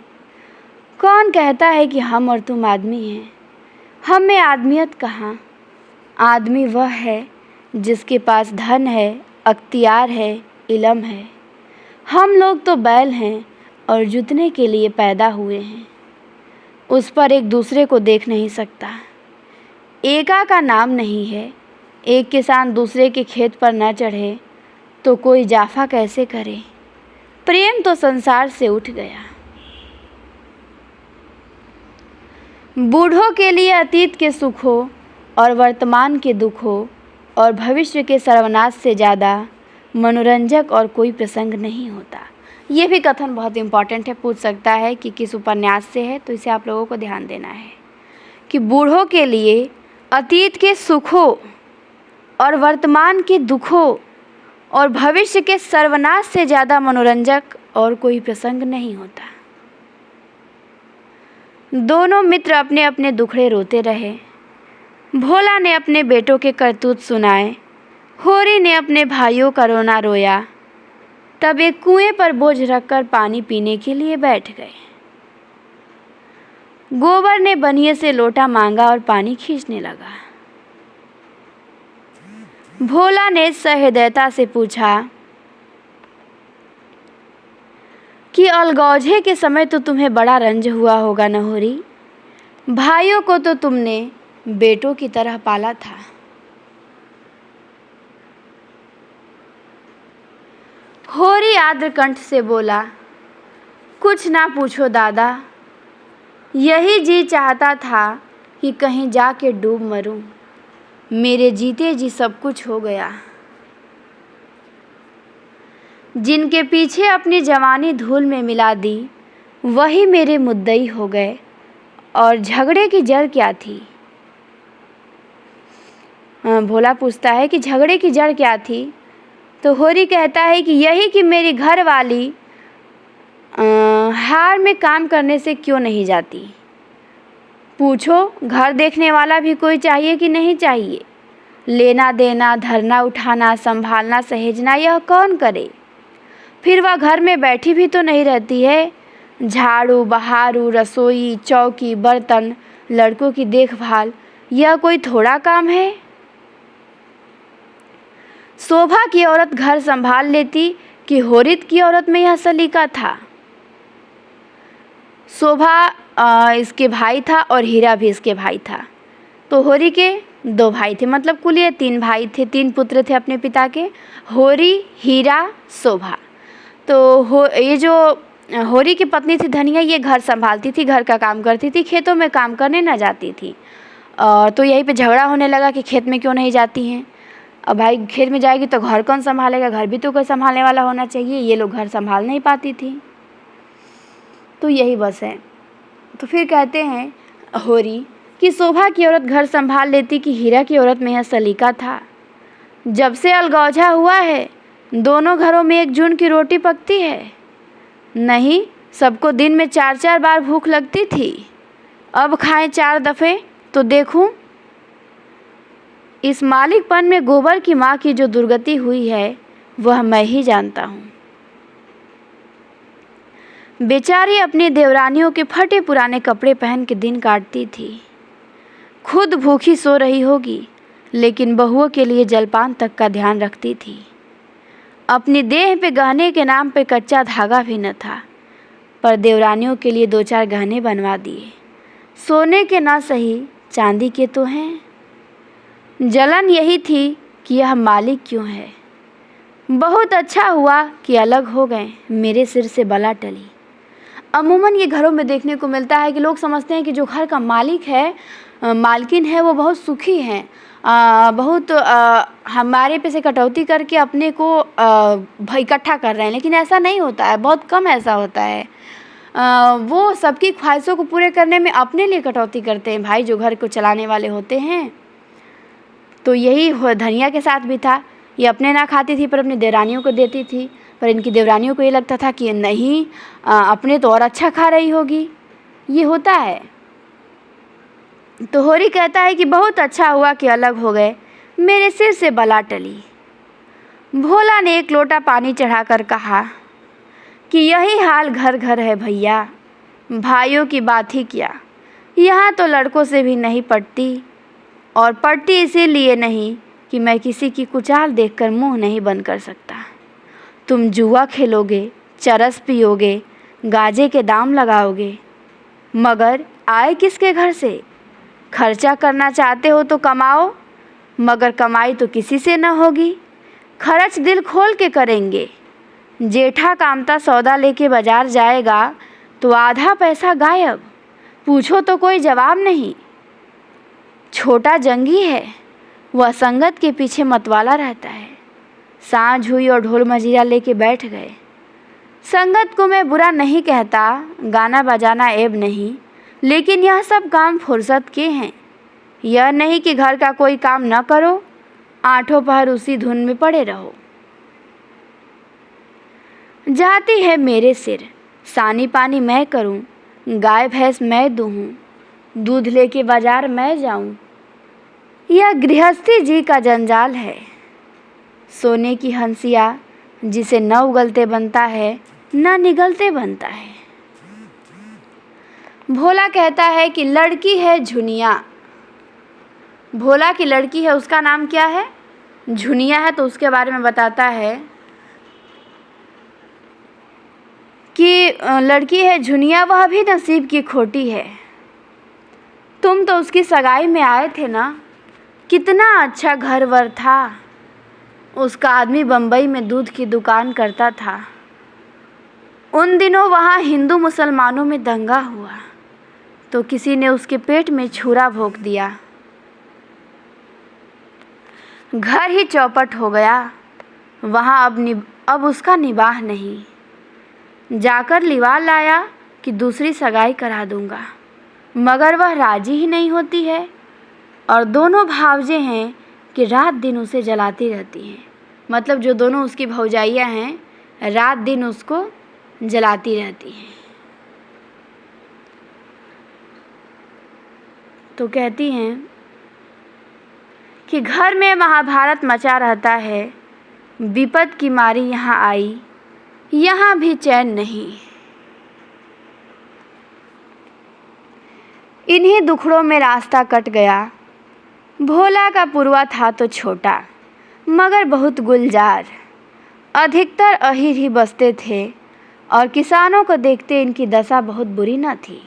कौन कहता है कि हम और तुम आदमी हैं? हम में आदमियत कहाँ? आदमी वह है जिसके पास धन है, अख्तियार है, इल्म है। हम लोग तो बैल हैं और जुतने के लिए पैदा हुए हैं। उस पर एक दूसरे को देख नहीं सकता। एका का नाम नहीं है। एक किसान दूसरे के खेत पर न चढ़े तो कोई जाफा कैसे करे? प्रेम तो संसार से उठ गया। बूढ़ों के लिए अतीत के सुखों और वर्तमान के दुखों और भविष्य के सर्वनाश से ज़्यादा मनोरंजक और कोई प्रसंग नहीं होता। ये भी कथन बहुत इम्पॉर्टेंट है, पूछ सकता है कि किस उपन्यास से है, तो इसे आप लोगों को ध्यान देना है कि बूढ़ों के लिए अतीत के सुखों और वर्तमान के दुखों और भविष्य के सर्वनाश से ज़्यादा मनोरंजक और कोई प्रसंग नहीं होता। दोनों मित्र अपने अपने दुखड़े रोते रहे। भोला ने अपने बेटों के करतूत सुनाए, होरी ने अपने भाइयों का रोना रोया। तब एक कुएं पर बोझ रखकर पानी पीने के लिए बैठ गए। गोबर ने बनिए से लोटा मांगा और पानी खींचने लगा। भोला ने सहृदयता से पूछा कि अलगौझे के समय तो तुम्हें बड़ा रंज हुआ होगा न होरी? भाइयों को तो तुमने बेटों की तरह पाला था। होरी आर्द्र कंठ से बोला, कुछ ना पूछो दादा, यही जी चाहता था कि कहीं जाके डूब मरूं। मेरे जीते जी सब कुछ हो गया। जिनके पीछे अपनी जवानी धूल में मिला दी, वही मेरे मुद्दई हो गए। और झगड़े की जड़ क्या थी? भोला पूछता है कि झगड़े की जड़ क्या थी? तो होरी कहता है कि यही कि मेरी घर वाली हार में काम करने से क्यों नहीं जाती। पूछो, घर देखने वाला भी कोई चाहिए कि नहीं चाहिए? लेना देना, धरना उठाना, संभालना सहेजना यह कौन करे? फिर वह घर में बैठी भी तो नहीं रहती है। झाड़ू बहारू, रसोई, चौकी, बर्तन, लड़कों की देखभाल, यह कोई थोड़ा काम है? शोभा की औरत घर संभाल लेती कि होरित की औरत में यह सलीका था? शोभा इसके भाई था और हीरा भी इसके भाई था। तो होरी के 2 भाई थे, मतलब कुल ये 3 भाई थे, 3 पुत्र थे अपने पिता के, होरी, हीरा, शोभा। तो ये जो होरी की पत्नी थी धनिया, ये घर संभालती थी, घर का काम करती थी, खेतों में काम करने न जाती थी। तो यहीं पे झगड़ा होने लगा कि खेत में क्यों नहीं जाती हैं। अब भाई खेत में जाएगी तो घर कौन संभालेगा? घर भी तो कोई संभालने वाला होना चाहिए। ये लोग घर संभाल नहीं पाती थी। तो यही बस है। तो फिर कहते हैं होरी कि शोभा की औरत घर संभाल लेती कि हीरा की औरत में यह सलीका था? जब से अलगौझा हुआ है दोनों घरों में एक जून की रोटी पकती है? नहीं, सबको दिन में 4-4 बार भूख लगती थी। अब खाएं 4 दफ़े तो देखूं। इस मालिकपन में गोबर की माँ की जो दुर्गति हुई है वह मैं ही जानता हूँ। बेचारी अपनी देवरानियों के फटे पुराने कपड़े पहन के दिन काटती थी। खुद भूखी सो रही होगी, लेकिन बहुओं के लिए जलपान तक का ध्यान रखती थी। अपनी देह पे गहने के नाम पे कच्चा धागा भी न था, पर देवरानियों के लिए 2-4 गहने बनवा दिए। सोने के ना सही, चांदी के तो हैं। जलन यही थी कि यह मालिक क्यों है। बहुत अच्छा हुआ कि अलग हो गए, मेरे सिर से बला टली। अमूमन ये घरों में देखने को मिलता है कि लोग समझते हैं कि जो घर का मालिक है, मालकिन है, वो बहुत सुखी हैं, बहुत हमारे पे से कटौती करके अपने को इकट्ठा कर रहे हैं। लेकिन ऐसा नहीं होता है, बहुत कम ऐसा होता है। वो सबकी ख्वाहिशों को पूरे करने में अपने लिए कटौती करते हैं भाई, जो घर को चलाने वाले होते हैं। तो यही धनिया के साथ भी था। ये अपने ना खाती थी पर अपनी देवरानियों को देती थी, पर इनकी देवरानियों को ये लगता था कि नहीं, अपने तो और अच्छा खा रही होगी। ये होता है। तो होरी कहता है कि बहुत अच्छा हुआ कि अलग हो गए, मेरे सिर से बला टली। भोला ने एक लोटा पानी चढ़ाकर कहा कि यही हाल घर घर है भैया, भाइयों की बात ही क्या। यहाँ तो लड़कों से भी नहीं पटती, और पड़ती इसीलिए नहीं कि मैं किसी की कुचाल देखकर मुंह नहीं बंद कर सकता। तुम जुआ खेलोगे, चरस पियोगे, गाजे के दाम लगाओगे, मगर आए किसके घर से? खर्चा करना चाहते हो तो कमाओ, मगर कमाई तो किसी से न होगी। खर्च दिल खोल के करेंगे। जेठा कामता सौदा लेके बाजार जाएगा तो आधा पैसा गायब, पूछो तो कोई जवाब नहीं। छोटा जंगी है, वह संगत के पीछे मतवाला रहता है। सांझ हुई और ढोल मजीरा लेके बैठ गए। संगत को मैं बुरा नहीं कहता, गाना बजाना ऐब नहीं, लेकिन यह सब काम फुर्सत के हैं। यह नहीं कि घर का कोई काम न करो, आठों पहर उसी धुन में पड़े रहो। जाती है मेरे सिर, सानी पानी मैं करूं, गाय भैंस मैं दूहूं, दूध लेके बाजार मैं जाऊं। यह गृहस्थी जी का जंजाल है। सोने की हंसिया जिसे न उगलते बनता है न निगलते बनता है। भोला कहता है कि लड़की है झुनिया। भोला की लड़की है, उसका नाम क्या है? झुनिया है। तो उसके बारे में बताता है कि लड़की है झुनिया, वह भी नसीब की खोटी है। तुम तो उसकी सगाई में आए थे ना, कितना अच्छा घर वर था। उसका आदमी बम्बई में दूध की दुकान करता था। उन दिनों वहाँ हिंदू मुसलमानों में दंगा हुआ तो किसी ने उसके पेट में छुरा भोंक दिया। घर ही चौपट हो गया। वहाँ अब उसका निबाह नहीं। जाकर लिवा लाया कि दूसरी सगाई करा दूंगा, मगर वह राजी ही नहीं होती है। और दोनों भावजे हैं कि रात दिन उसे जलाती रहती हैं। मतलब जो दोनों उसकी भौजाइयाँ हैं, रात दिन उसको जलाती रहती हैं। तो कहती हैं कि घर में महाभारत मचा रहता है, विपद की मारी यहाँ आई, यहाँ भी चैन नहीं। इन्हीं दुखड़ों में रास्ता कट गया। भोला का पुरवा था तो छोटा मगर बहुत गुलजार। अधिकतर अहीर ही बसते थे और किसानों को देखते इनकी दशा बहुत बुरी न थी।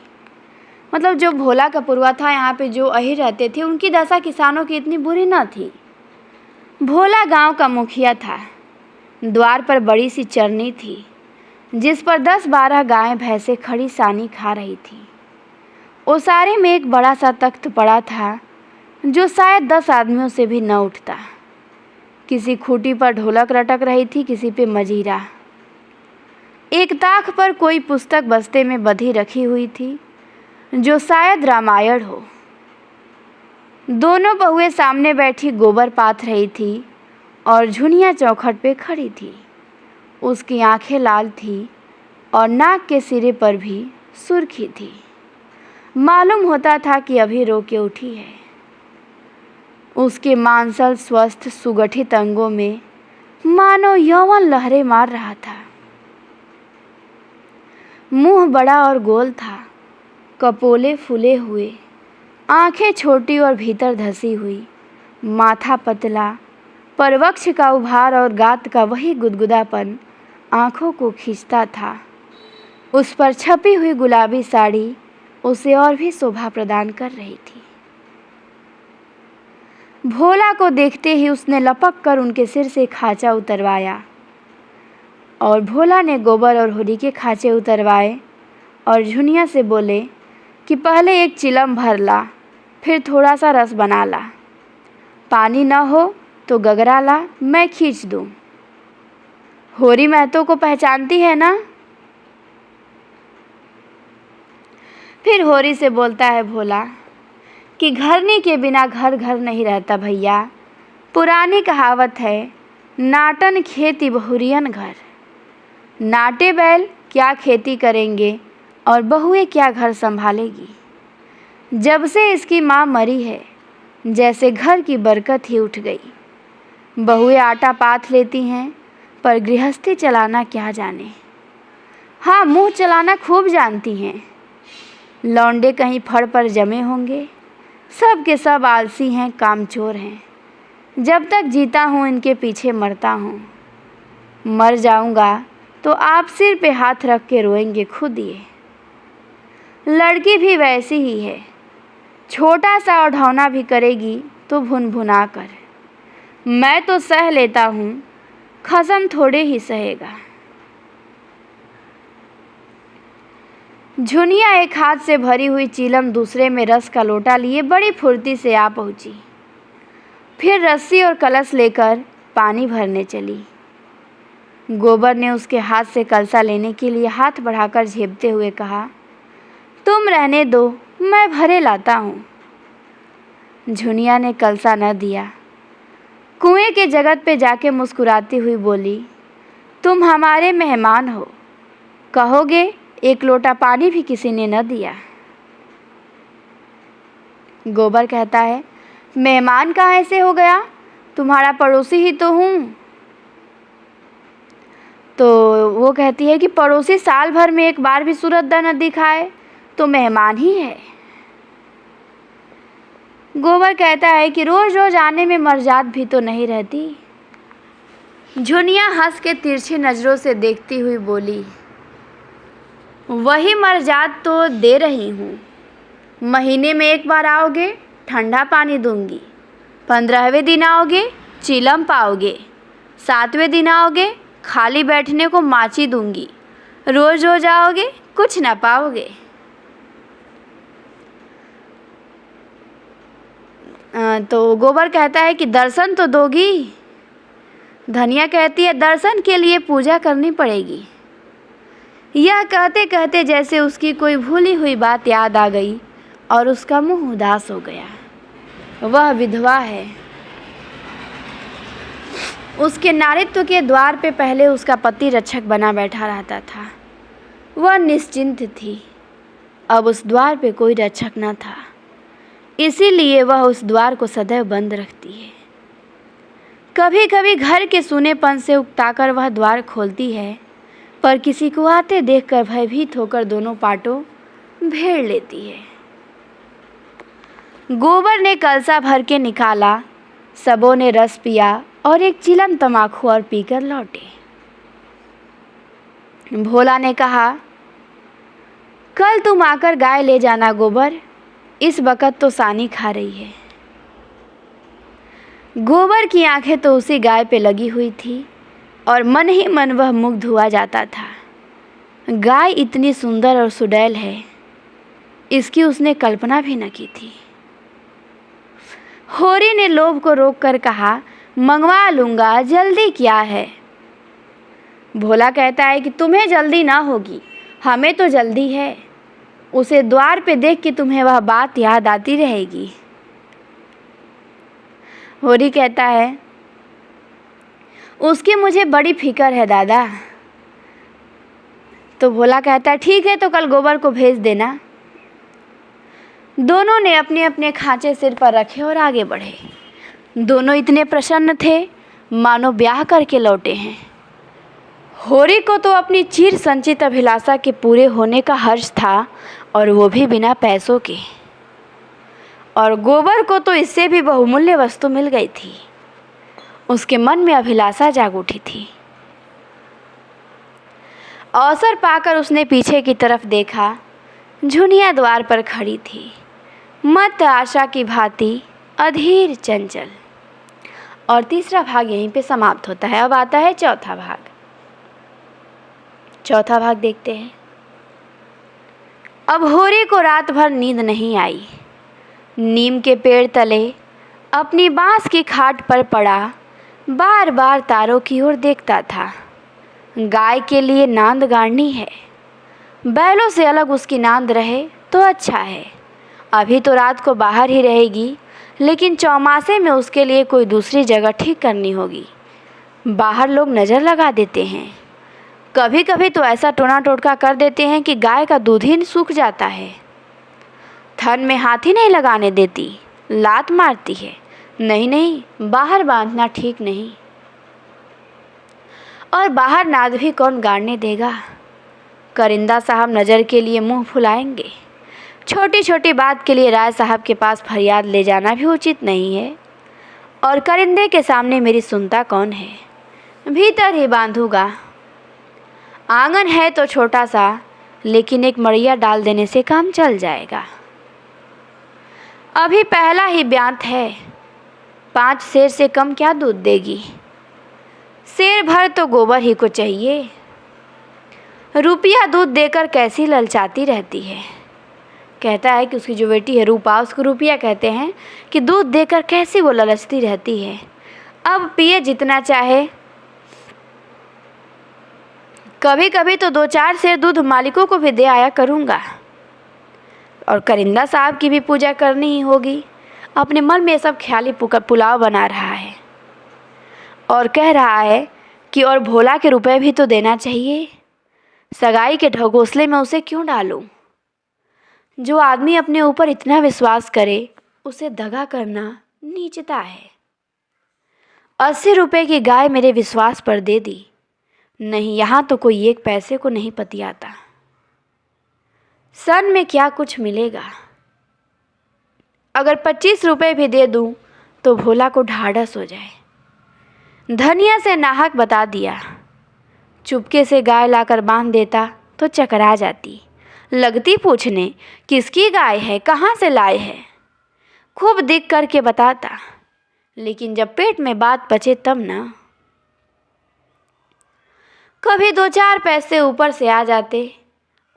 मतलब जो भोला का पुरवा था, यहाँ पे जो अहीर रहते थे, उनकी दशा किसानों की इतनी बुरी न थी। भोला गांव का मुखिया था। द्वार पर बड़ी सी चरनी थी जिस पर 10-12 गायें भैंसें खड़ी सानी खा रही थी। ओसारे में एक बड़ा सा तख्त पड़ा था जो शायद 10 आदमियों से भी न उठता। किसी खूंटी पर ढोलक लटक रही थी, किसी पे मजीरा। एक ताख पर कोई पुस्तक बस्ते में बंधी रखी हुई थी जो शायद रामायण हो। दोनों बहुएं सामने बैठी गोबर पाथ रही थी और झुनिया चौखट पे खड़ी थी। उसकी आंखें लाल थी और नाक के सिरे पर भी सुर्खी थी। मालूम होता था कि अभी रो के उठी है। उसके मांसल स्वस्थ सुगठित अंगों में मानो यौवन लहरें मार रहा था। मुंह बड़ा और गोल था, कपोले फूले हुए, आंखें छोटी और भीतर धसी हुई, माथा पतला, पर वक्ष का उभार और गात का वही गुदगुदापन आंखों को खींचता था। उस पर छपी हुई गुलाबी साड़ी उसे और भी शोभा प्रदान कर रही थी। भोला को देखते ही उसने लपक कर उनके सिर से खांचा उतरवाया और भोला ने गोबर और होली के खांचे उतरवाए और झुनिया से बोले कि पहले एक चिलम भर ला, फिर थोड़ा सा रस बना ला। पानी न हो तो गगरा ला, मैं खींच दूँ। होरी महतो को पहचानती है ना? फिर होरी से बोलता है भोला कि घरनी के बिना घर घर नहीं रहता भैया। पुरानी कहावत है, नाटन खेती बहुरियन घर। नाटे बैल क्या खेती करेंगे और बहुएं क्या घर संभालेगी। जब से इसकी माँ मरी है जैसे घर की बरकत ही उठ गई। बहुएं आटा पाथ लेती हैं पर गृहस्थी चलाना क्या जाने। हाँ, मुँह चलाना खूब जानती हैं। लौंडे कहीं फड़ पर जमे होंगे, सब के सब आलसी हैं, कामचोर हैं। जब तक जीता हूँ इनके पीछे मरता हूँ। मर जाऊँगा तो आप सिर पे हाथ रख के रोएंगे खुद ये। लड़की भी वैसी ही है, छोटा सा उढ़ौना भी करेगी तो भुनभुना कर। मैं तो सह लेता हूँ, खसम थोड़े ही सहेगा। झुनिया एक हाथ से भरी हुई चीलम दूसरे में रस का लोटा लिए बड़ी फुर्ती से आ पहुंची। फिर रस्सी और कलश लेकर पानी भरने चली। गोबर ने उसके हाथ से कलसा लेने के लिए हाथ बढ़ाकर झेपते हुए कहा, तुम रहने दो, मैं भरे लाता हूँ। झुनिया ने कलसा न दिया। कुएं के जगत पे जाके मुस्कुराती हुई बोली, तुम हमारे मेहमान हो, कहोगे एक लोटा पानी भी किसी ने न दिया। गोबर कहता है, मेहमान कहाँ ऐसे हो गया, तुम्हारा पड़ोसी ही तो हूँ। तो वो कहती है कि पड़ोसी साल भर में एक बार भी सूरत न दिखाए तो मेहमान ही है। गोबर कहता है कि रोज रोज आने में मर्जाद भी तो नहीं रहती। झुनिया हंस के तिरछी नज़रों से देखती हुई बोली, वही मर्जाद तो दे रही हूँ। महीने में एक बार आओगे, ठंडा पानी दूंगी। 15वें दिन आओगे, चिलम पाओगे। 7वें दिन आओगे, खाली बैठने को माची दूंगी। रोज रोज आओगे, कुछ ना पाओगे। तो गोबर कहता है कि दर्शन तो दोगी। धनिया कहती है, दर्शन के लिए पूजा करनी पड़ेगी। यह कहते कहते जैसे उसकी कोई भूली हुई बात याद आ गई और उसका मुंह उदास हो गया। वह विधवा है। उसके नारित्व के द्वार पे पहले उसका पति रक्षक बना बैठा रहता था। वह निश्चिंत थी। अब उस द्वार पे कोई रक्षक न था। इसीलिए वह उस द्वार को सदैव बंद रखती है। कभी कभी घर के सूनेपन से उकताकर वह द्वार खोलती है, पर किसी को आते देखकर भयभीत होकर दोनों पाटों भेड़ लेती है। गोबर ने कलसा भर के निकाला, सबों ने रस पिया और एक चिलम तमाकू और पीकर लौटे। भोला ने कहा, कल तुम आकर गाय ले जाना गोबर, इस वक्त तो सानी खा रही है। गोबर की आंखें तो उसी गाय पे लगी हुई थी और मन ही मन वह मुग्ध हुआ जाता था। गाय इतनी सुंदर और सुडैल है, इसकी उसने कल्पना भी न की थी। होरी ने लोभ को रोककर कहा, मंगवा लूँगा, जल्दी क्या है। भोला कहता है कि तुम्हें जल्दी ना होगी, हमें तो जल्दी है। उसे द्वार पे देख के तुम्हें वह बात याद आती रहेगी। होरी कहता है, उसकी मुझे बड़ी फिक्र है दादा। तो भोला कहता है, ठीक है, तो कल गोबर को भेज देना। दोनों ने अपने अपने खांचे सिर पर रखे और आगे बढ़े। दोनों इतने प्रसन्न थे मानो ब्याह करके लौटे हैं। होरी को तो अपनी चिर संचित अभिलाषा के पूरे होने का हर्ष था, और वो भी बिना पैसों के। और गोबर को तो इससे भी बहुमूल्य वस्तु मिल गई थी। उसके मन में अभिलाषा जाग उठी थी। अवसर पाकर उसने पीछे की तरफ देखा। झुनिया द्वार पर खड़ी थी, मत आशा की भांति अधीर चंचल। और तीसरा भाग यहीं पे समाप्त होता है। अब आता है चौथा भाग। चौथा भाग देखते हैं। अब होरी को रात भर नींद नहीं आई। नीम के पेड़ तले अपनी बांस की खाट पर पड़ा बार बार तारों की ओर देखता था। गाय के लिए नांद गाड़नी है, बैलों से अलग उसकी नांद रहे तो अच्छा है। अभी तो रात को बाहर ही रहेगी, लेकिन चौमासे में उसके लिए कोई दूसरी जगह ठीक करनी होगी। बाहर लोग नज़र लगा देते हैं, कभी कभी तो ऐसा टोना टोटका कर देते हैं कि गाय का दूध ही सूख जाता है। थन में हाथ ही नहीं लगाने देती, लात मारती है। नहीं नहीं, बाहर बांधना ठीक नहीं। और बाहर नाद भी कौन गाड़ने देगा। करिंदा साहब नज़र के लिए मुंह फुलाएंगे। छोटी छोटी बात के लिए राय साहब के पास फरियाद ले जाना भी उचित नहीं है। और करिंदे के सामने मेरी सुनता कौन है। भीतर ही बांधूंगा। आंगन है तो छोटा सा, लेकिन एक मड़िया डाल देने से काम चल जाएगा। अभी पहला ही ब्यांत है, 5 सेर से कम क्या दूध देगी। सेर भर तो गोबर ही को चाहिए। रुपया दूध देकर कैसी ललचाती रहती है। कहता है कि उसकी जो बेटी है रूपा, उसको रुपया कहते हैं, कि दूध देकर कैसी वो ललचती रहती है। अब पिए जितना चाहे। कभी कभी तो 2-4 सेर दूध मालिकों को भी दे आया करूँगा। और करिंदा साहब की भी पूजा करनी ही होगी। अपने मन में सब ख्याली पुलाव बना रहा है और कह रहा है कि और भोला के रुपए भी तो देना चाहिए। सगाई के ढकोसले में उसे क्यों डालूं। जो आदमी अपने ऊपर इतना विश्वास करे, उसे दगा करना नीचता है। 80 रुपए की गाय मेरे विश्वास पर दे दी। नहीं, यहाँ तो कोई 1 पैसे को नहीं पतियाता। सन में क्या कुछ मिलेगा। अगर 25 रुपए भी दे दूं तो भोला को ढाढ़स हो जाए। धनिया से नाहक बता दिया। चुपके से गाय लाकर बांध देता तो चकरा जाती। लगती पूछने किसकी गाय है, कहाँ से लाए है। खूब दिख करके बताता, लेकिन जब पेट में बात बचे तब ना। कभी 2-4 पैसे ऊपर से आ जाते,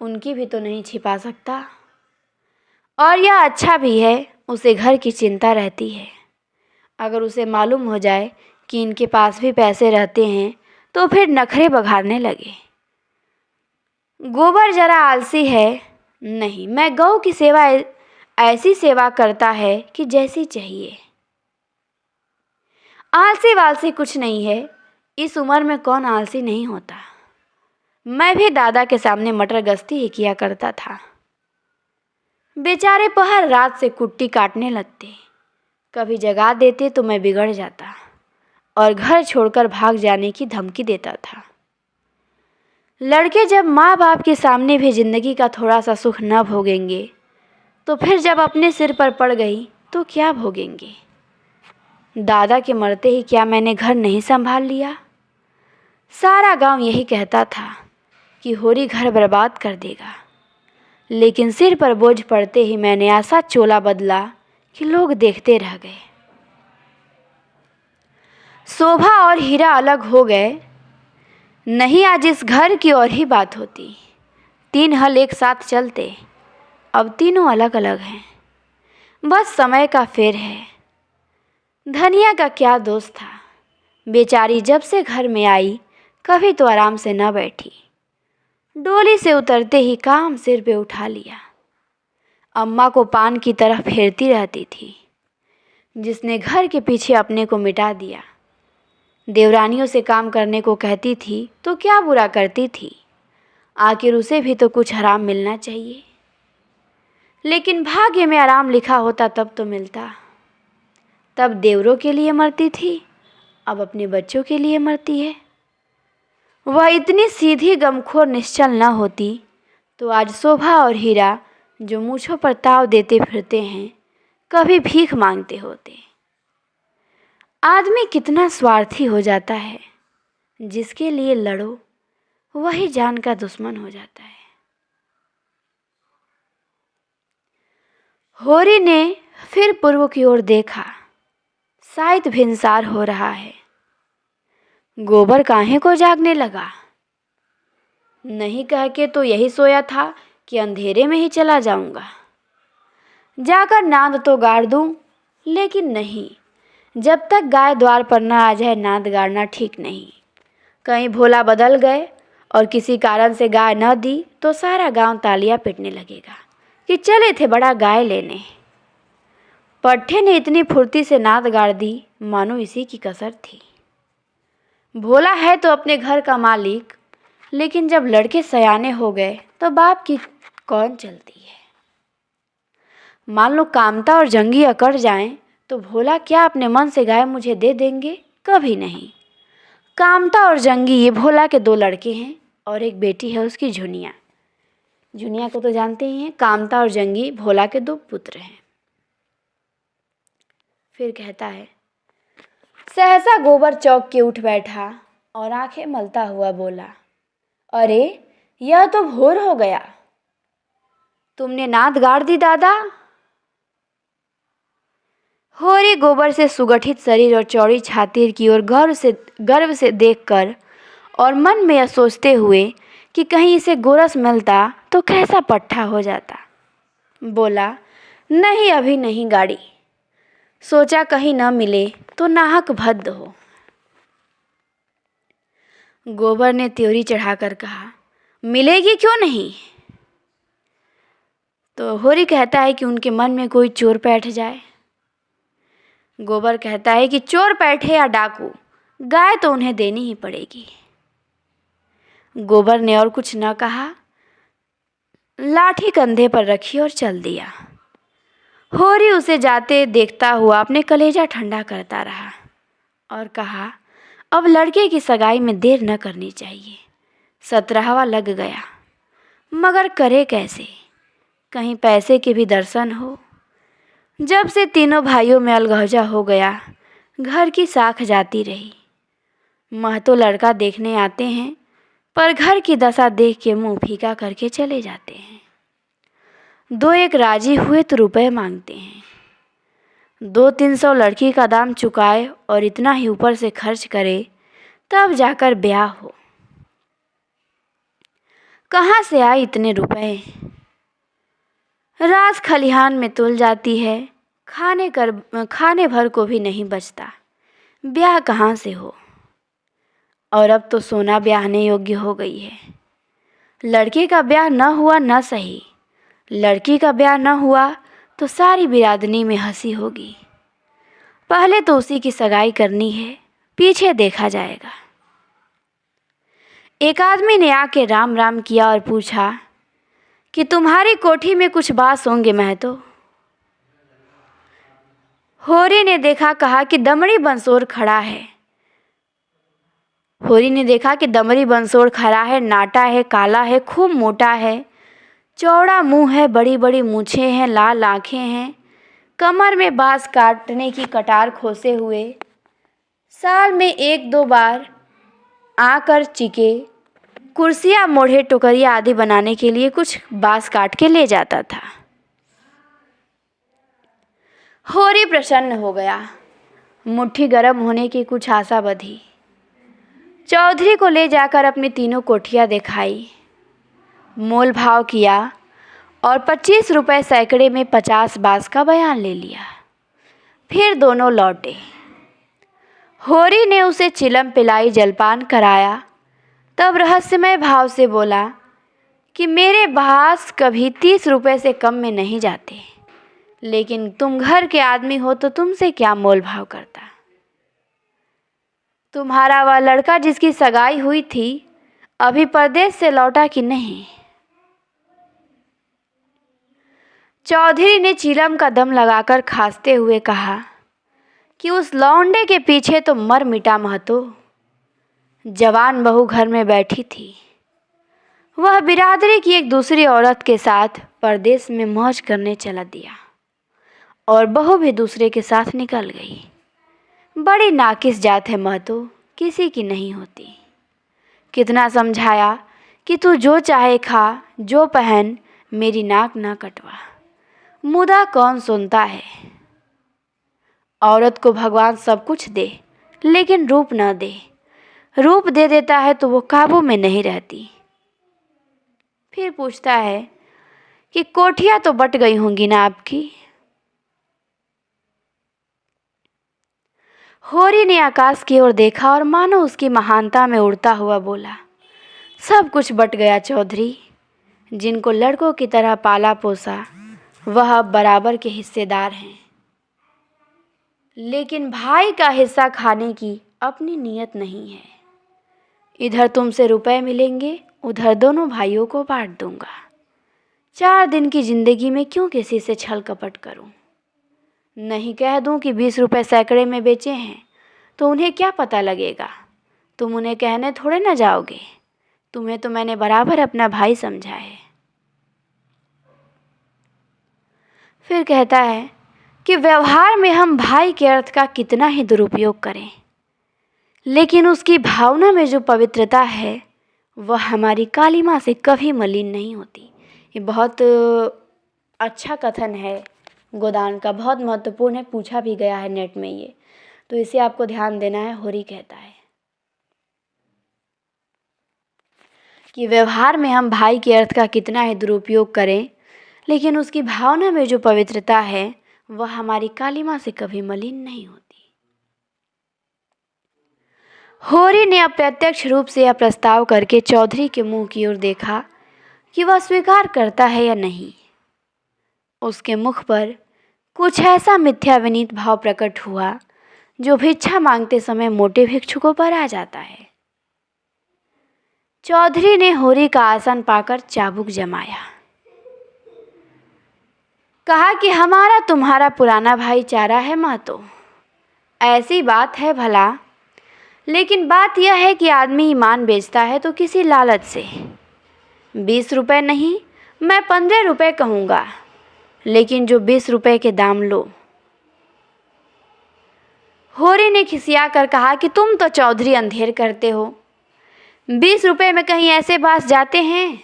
उनकी भी तो नहीं छिपा सकता। और यह अच्छा भी है, उसे घर की चिंता रहती है। अगर उसे मालूम हो जाए कि इनके पास भी पैसे रहते हैं तो फिर नखरे बघाड़ने लगे। गोबर जरा आलसी है। नहीं, मैं गौ की सेवा ऐसी सेवा करता है कि जैसी चाहिए। आलसी वालसी कुछ नहीं है। इस उम्र में कौन आलसी नहीं होता। मैं भी दादा के सामने मटर गश्ती ही किया करता था। बेचारे पहर रात से कुट्टी काटने लगते, कभी जगा देते तो मैं बिगड़ जाता और घर छोड़कर भाग जाने की धमकी देता था। लड़के जब माँ बाप के सामने भी जिंदगी का थोड़ा सा सुख न भोगेंगे तो फिर जब अपने सिर पर पड़ गई तो क्या भोगेंगे। दादा के मरते ही क्या मैंने घर नहीं संभाल लिया। सारा गांव यही कहता था कि होरी घर बर्बाद कर देगा, लेकिन सिर पर बोझ पड़ते ही मैंने ऐसा चोला बदला कि लोग देखते रह गए। शोभा और हीरा अलग हो गए, नहीं आज इस घर की और ही बात होती। 3 हल एक साथ चलते, अब तीनों अलग अलग हैं। बस समय का फेर है। धनिया का क्या दोष था, बेचारी जब से घर में आई कभी तो आराम से न बैठी। डोली से उतरते ही काम सिर पे उठा लिया। अम्मा को पान की तरह फेरती रहती थी, जिसने घर के पीछे अपने को मिटा दिया। देवरानियों से काम करने को कहती थी तो क्या बुरा करती थी, आखिर उसे भी तो कुछ आराम मिलना चाहिए। लेकिन भाग्य में आराम लिखा होता तब तो मिलता। तब देवरों के लिए मरती थी, अब अपने बच्चों के लिए मरती है। वह इतनी सीधी गमखोर निश्चल न होती तो आज शोभा और हीरा जो मूँछों पर ताव देते फिरते हैं कभी भीख मांगते होते। आदमी कितना स्वार्थी हो जाता है, जिसके लिए लड़ो वही जान का दुश्मन हो जाता है। होरी ने फिर पूर्व की ओर देखा, शायद भिनसार हो रहा है। गोबर काहे को जागने लगा, नहीं कह के तो यही सोया था कि अंधेरे में ही चला जाऊंगा, जाकर नाद तो गाड़ दूं, लेकिन नहीं, जब तक गाय द्वार पर न आ जाए नाद गाड़ना ठीक नहीं। कहीं भोला बदल गए और किसी कारण से गाय न दी तो सारा गांव तालियां पीटने लगेगा कि चले थे बड़ा गाय लेने। पट्टे ने इतनी फुर्ती से नाद गाड़ दी मानो इसी की कसर थी। भोला है तो अपने घर का मालिक, लेकिन जब लड़के सयाने हो गए तो बाप की कौन चलती है। मान लो कामता और जंगी अकड़ जाएं तो भोला क्या अपने मन से गाय मुझे दे देंगे, कभी नहीं। कामता और जंगी ये भोला के 2 लड़के हैं और एक बेटी है उसकी झुनिया। झुनिया को तो जानते ही हैं, कामता और जंगी भोला के 2 पुत्र हैं। फिर कहता है, सहसा गोबर चौक के उठ बैठा और आंखें मलता हुआ बोला, अरे यह तो भोर हो गया, तुमने नाद गाड़ दी दादा। होरी गोबर से सुगठित शरीर और चौड़ी छाती की ओर गर्व से देखकर और मन में यह सोचते हुए कि कहीं इसे गोरस मिलता तो कैसा पट्टा हो जाता, बोला, नहीं अभी नहीं गाड़ी, सोचा कहीं न मिले तो नाहक भद्द हो। गोबर ने त्योरी चढ़ाकर कहा, मिलेगी क्यों नहीं। तो होरी कहता है कि उनके मन में कोई चोर बैठ जाए। गोबर कहता है कि चोर बैठे या डाकू, गाय तो उन्हें देनी ही पड़ेगी। गोबर ने और कुछ न कहा, लाठी कंधे पर रखी और चल दिया। होरी उसे जाते देखता हुआ अपने कलेजा ठंडा करता रहा और कहा, अब लड़के की सगाई में देर न करनी चाहिए। 17वां लग गया, मगर करे कैसे, कहीं पैसे के भी दर्शन हो। जब से तीनों भाइयों में अलगौजा हो गया, घर की साख जाती रही। महतो लड़का देखने आते हैं, पर घर की दशा देख के मुंह फीका करके चले जाते हैं। 2-1 राजी हुए तो रुपए मांगते हैं। 200-300 लड़की का दाम चुकाए और इतना ही ऊपर से खर्च करे तब जाकर ब्याह हो। कहाँ से आए इतने रुपए। राज खलिहान में तुल जाती है, खाने भर को भी नहीं बचता, ब्याह कहाँ से हो। और अब तो सोना ब्याहने योग्य हो गई है। लड़के का ब्याह न हुआ न सही, लड़की का ब्याह न हुआ तो सारी बिरादरी में हंसी होगी। पहले तो उसी की सगाई करनी है, पीछे देखा जाएगा। एक आदमी ने आके राम राम किया और पूछा, कि तुम्हारी कोठी में कुछ बास होंगे महतो। होरी ने देखा, कहा कि दमड़ी बंसोर खड़ा है। होरी ने देखा कि दमड़ी बंसोर खड़ा है, नाटा है, काला है, खूब मोटा है, चौड़ा मुंह है, बड़ी बड़ी मूछें हैं, लाल आंखें हैं, कमर में बांस काटने की कटार खोसे हुए, साल में 1-2 बार आकर चिके, कुर्सियाँ, मोढ़े, टोकरियाँ आदि बनाने के लिए कुछ बांस काट के ले जाता था। होरी प्रसन्न हो गया। मुट्ठी गर्म होने की कुछ आशा बधी। चौधरी को ले जाकर अपनी तीनों कोठियाँ दिखाई, मोल भाव किया और 25 रुपये सैकड़े में 50 बांस का बयान ले लिया। फिर दोनों लौटे। होरी ने उसे चिलम पिलाई, जलपान कराया, तब रहस्यमय भाव से बोला कि मेरे बांस कभी 30 रुपये से कम में नहीं जाते, लेकिन तुम घर के आदमी हो तो तुमसे क्या मोल भाव करता। तुम्हारा वह लड़का जिसकी सगाई हुई थी अभी परदेश से लौटा कि नहीं। चौधरी ने चीलम का दम लगाकर खांसते हुए कहा कि उस लौंडे के पीछे तो मर मिटा महतो। जवान बहू घर में बैठी थी, वह बिरादरी की एक दूसरी औरत के साथ परदेश में मौज करने चला दिया और बहू भी दूसरे के साथ निकल गई। बड़ी नाकिस जात है महतो, किसी की नहीं होती। कितना समझाया कि तू जो चाहे खा, जो पहन, मेरी नाक ना कटवा, मुदा कौन सुनता है। औरत को भगवान सब कुछ दे, लेकिन रूप न दे। रूप दे देता है तो वो काबू में नहीं रहती। फिर पूछता है कि कोठियाँ तो बट गई होंगी ना आपकी। होरी ने आकाश की ओर देखा और मानो उसकी महानता में उड़ता हुआ बोला, सब कुछ बट गया चौधरी। जिनको लड़कों की तरह पाला पोसा वह अब बराबर के हिस्सेदार हैं, लेकिन भाई का हिस्सा खाने की अपनी नीयत नहीं है। इधर तुमसे रुपए मिलेंगे, उधर दोनों भाइयों को बांट दूंगा। 4 दिन की जिंदगी में क्यों किसी से छल कपट करूं। नहीं कह दूं कि 20 रुपये सैकड़े में बेचे हैं तो उन्हें क्या पता लगेगा। तुम उन्हें कहने थोड़े ना जाओगे। तुम्हें तो मैंने बराबर अपना भाई समझा है। फिर कहता है कि व्यवहार में हम भाई के अर्थ का कितना ही दुरुपयोग करें, लेकिन उसकी भावना में जो पवित्रता है वह हमारी काली माँ से कभी मलिन नहीं होती। ये बहुत अच्छा कथन है गोदान का, बहुत महत्वपूर्ण है, पूछा भी गया है नेट में ये, तो इसे आपको ध्यान देना है। होरी कहता है कि व्यवहार में हम भाई के अर्थ का कितना ही दुरुपयोग करें, लेकिन उसकी भावना में जो पवित्रता है वह हमारी काली माँ से कभी मलिन नहीं होती। होरी ने अप्रत्यक्ष रूप से यह प्रस्ताव करके चौधरी के मुंह की ओर देखा कि वह स्वीकार करता है या नहीं। उसके मुख पर कुछ ऐसा मिथ्या विनीत भाव प्रकट हुआ जो भिक्षा मांगते समय मोटे भिक्षुकों पर आ जाता है। चौधरी ने होरी का आसन पाकर चाबुक जमाया, कहा कि हमारा तुम्हारा पुराना भाईचारा है महतो। ऐसी बात है भला, लेकिन बात यह है कि आदमी ईमान बेचता है तो किसी लालच से। 20 रुपये नहीं, मैं 15 रुपये कहूँगा, लेकिन जो 20 रुपये के दाम लो। होरी ने खिसिया कर कहा कि तुम तो चौधरी अंधेर करते हो। 20 रुपये में कहीं ऐसे बांस जाते हैं।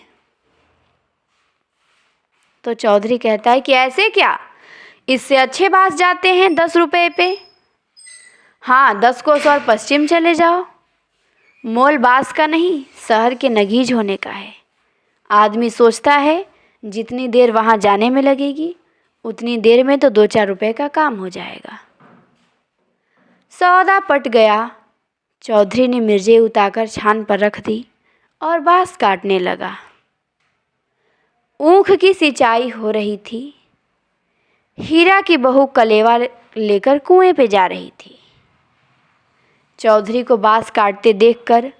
तो चौधरी कहता है कि ऐसे क्या, इससे अच्छे बांस जाते हैं 10 रुपये पे। हाँ, 10 कोस और पश्चिम चले जाओ। मोल बांस का नहीं, शहर के नगीज होने का है। आदमी सोचता है जितनी देर वहाँ जाने में लगेगी उतनी देर में तो 2-4 रुपये का काम हो जाएगा। सौदा पट गया। चौधरी ने मिर्जे उतारकर छान पर रख दी और बांस काटने लगा। ऊख की सिंचाई हो रही थी। हीरा की बहू कलेवा लेकर कुएं पे जा रही थी। चौधरी को बांस काटते देखकर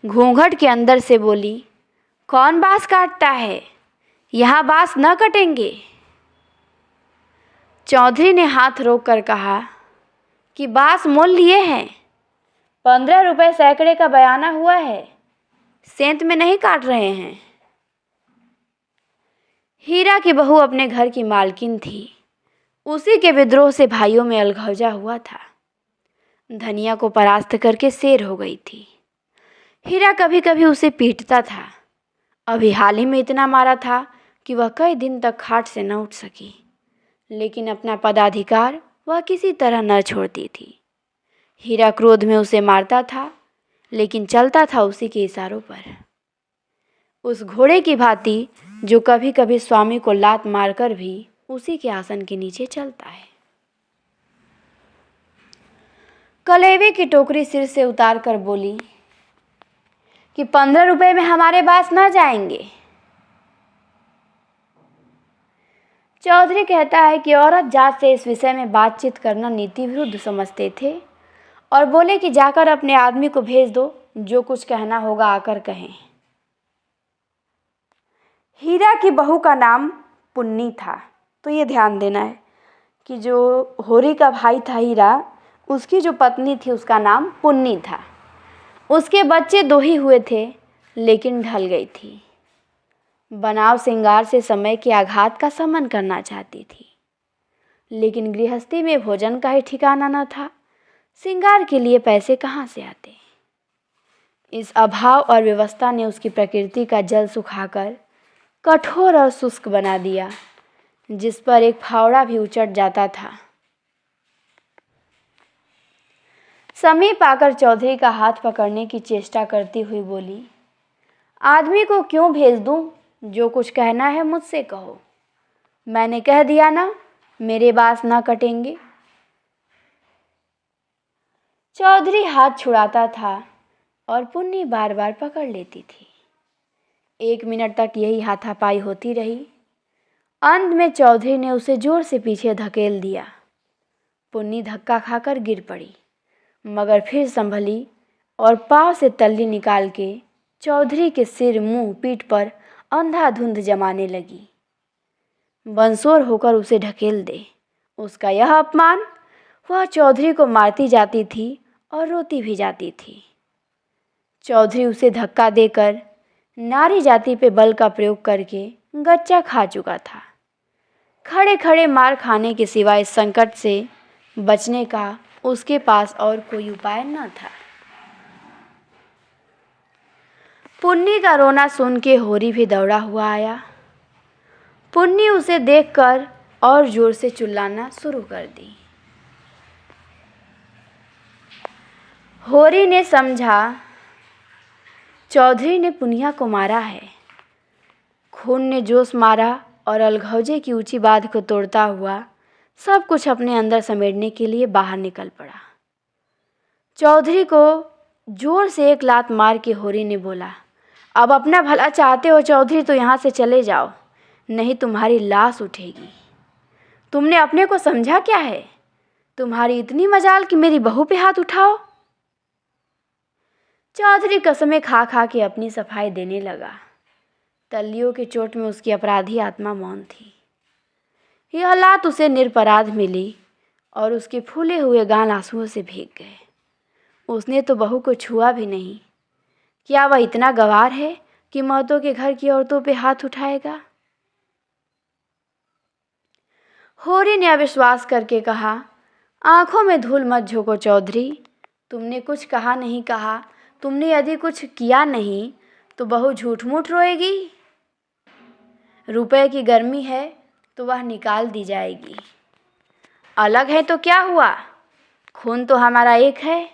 घूंघट के अंदर से बोली, कौन बांस काटता है? यहाँ बांस न कटेंगे। चौधरी ने हाथ रोक कर कहा कि बांस मोल लिए हैं, 15 रुपये सैकड़े का बयाना हुआ है, सेंत में नहीं काट रहे हैं। हीरा की बहू अपने घर की मालकिन थी। उसी के विद्रोह से भाइयों में अलगौजा हुआ था। धनिया को परास्त करके शेर हो गई थी। हीरा कभी कभी उसे पीटता था। अभी हाल ही में इतना मारा था कि वह कई दिन तक खाट से न उठ सकी, लेकिन अपना पदाधिकार वह किसी तरह न छोड़ती थी। हीरा क्रोध में उसे मारता था, लेकिन चलता था उसी के इशारों पर। उस घोड़े की भांति जो कभी कभी स्वामी को लात मारकर भी उसी के आसन के नीचे चलता है। कलेवे की टोकरी सिर से उतार कर बोली कि 15 रुपये में हमारे बांस न जाएंगे। चौधरी कहता है कि औरत जात से इस विषय में बातचीत करना नीति विरुद्ध समझते थे और बोले कि जाकर अपने आदमी को भेज दो, जो कुछ कहना होगा आकर कहें। हीरा की बहू का नाम पुन्नी था। तो ये ध्यान देना है कि जो होरी का भाई था हीरा, उसकी जो पत्नी थी उसका नाम पुन्नी था। उसके बच्चे 2 ही हुए थे, लेकिन ढल गई थी। बनाव श्रृंगार से समय के आघात का शमन करना चाहती थी, लेकिन गृहस्थी में भोजन का ही ठिकाना न था। श्रृंगार के लिए पैसे कहाँ से आते। इस अभाव और व्यवस्था ने उसकी प्रकृति का जल सुखाकर कठोर और शुष्क बना दिया, जिस पर एक फावड़ा भी उचट जाता था। समीप आकर चौधरी का हाथ पकड़ने की चेष्टा करती हुई बोली, आदमी को क्यों भेज दूं? जो कुछ कहना है मुझसे कहो। मैंने कह दिया ना, मेरे बांस ना कटेंगे। चौधरी हाथ छुड़ाता था और पुन्नी बार बार पकड़ लेती थी। 1 मिनट तक यही हाथापाई होती रही। अंत में चौधरी ने उसे जोर से पीछे धकेल दिया। पुन्नी धक्का खाकर गिर पड़ी, मगर फिर संभली और पाँव से तल्ली निकाल के चौधरी के सिर, मुंह, पीठ पर अंधाधुंध जमाने लगी। बंसोर होकर उसे ढकेल दे। उसका यह अपमान। वह चौधरी को मारती जाती थी और रोती भी जाती थी। चौधरी उसे धक्का देकर नारी जाति पे बल का प्रयोग करके गच्चा खा चुका था। खड़े खड़े मार खाने के सिवाय इस संकट से बचने का उसके पास और कोई उपाय न था। पुन्नी का रोना सुन के होरी भी दौड़ा हुआ आया। पुन्नी उसे देखकर और जोर से चिल्लाना शुरू कर दी। होरी ने समझा चौधरी ने पुनिया को मारा है। खून ने जोश मारा और अलगौजे की ऊंची बात को तोड़ता हुआ सब कुछ अपने अंदर समेटने के लिए बाहर निकल पड़ा। चौधरी को जोर से एक लात मार के होरी ने बोला, अब अपना भला चाहते हो चौधरी तो यहाँ से चले जाओ, नहीं तुम्हारी लाश उठेगी। तुमने अपने को समझा क्या है? तुम्हारी इतनी मजाल कि मेरी बहू पे हाथ उठाओ। चौधरी कसमें खा खा के अपनी सफाई देने लगा। तल्लियों की चोट में उसकी अपराधी आत्मा मौन थी। यह लात उसे निरपराध मिली और उसके फूले हुए गाल आंसुओं से भीग गए। उसने तो बहू को छुआ भी नहीं। क्या वह इतना गंवार है कि मर्दों के घर की औरतों पे हाथ उठाएगा? होरी ने अविश्वास करके कहा, आंखों में धूल मत झोंको चौधरी। तुमने कुछ कहा नहीं कहा, तुमने यदि कुछ किया नहीं तो बहू झूठ मूठ रोएगी। रुपए की गर्मी है तो वह निकाल दी जाएगी। अलग है तो क्या हुआ, खून तो हमारा एक है।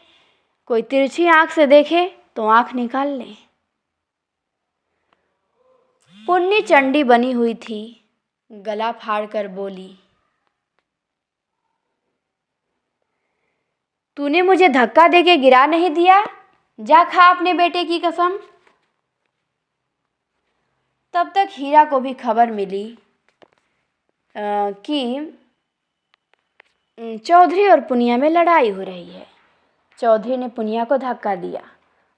कोई तिरछी आंख से देखे तो आंख निकाल ले। पुन्नी चंडी बनी हुई थी, गला फाड़ कर बोली, तूने मुझे धक्का देके गिरा नहीं दिया, जा खा अपने बेटे की कसम। तब तक हीरा को भी खबर मिली कि चौधरी और पुनिया में लड़ाई हो रही है। चौधरी ने पुनिया को धक्का दिया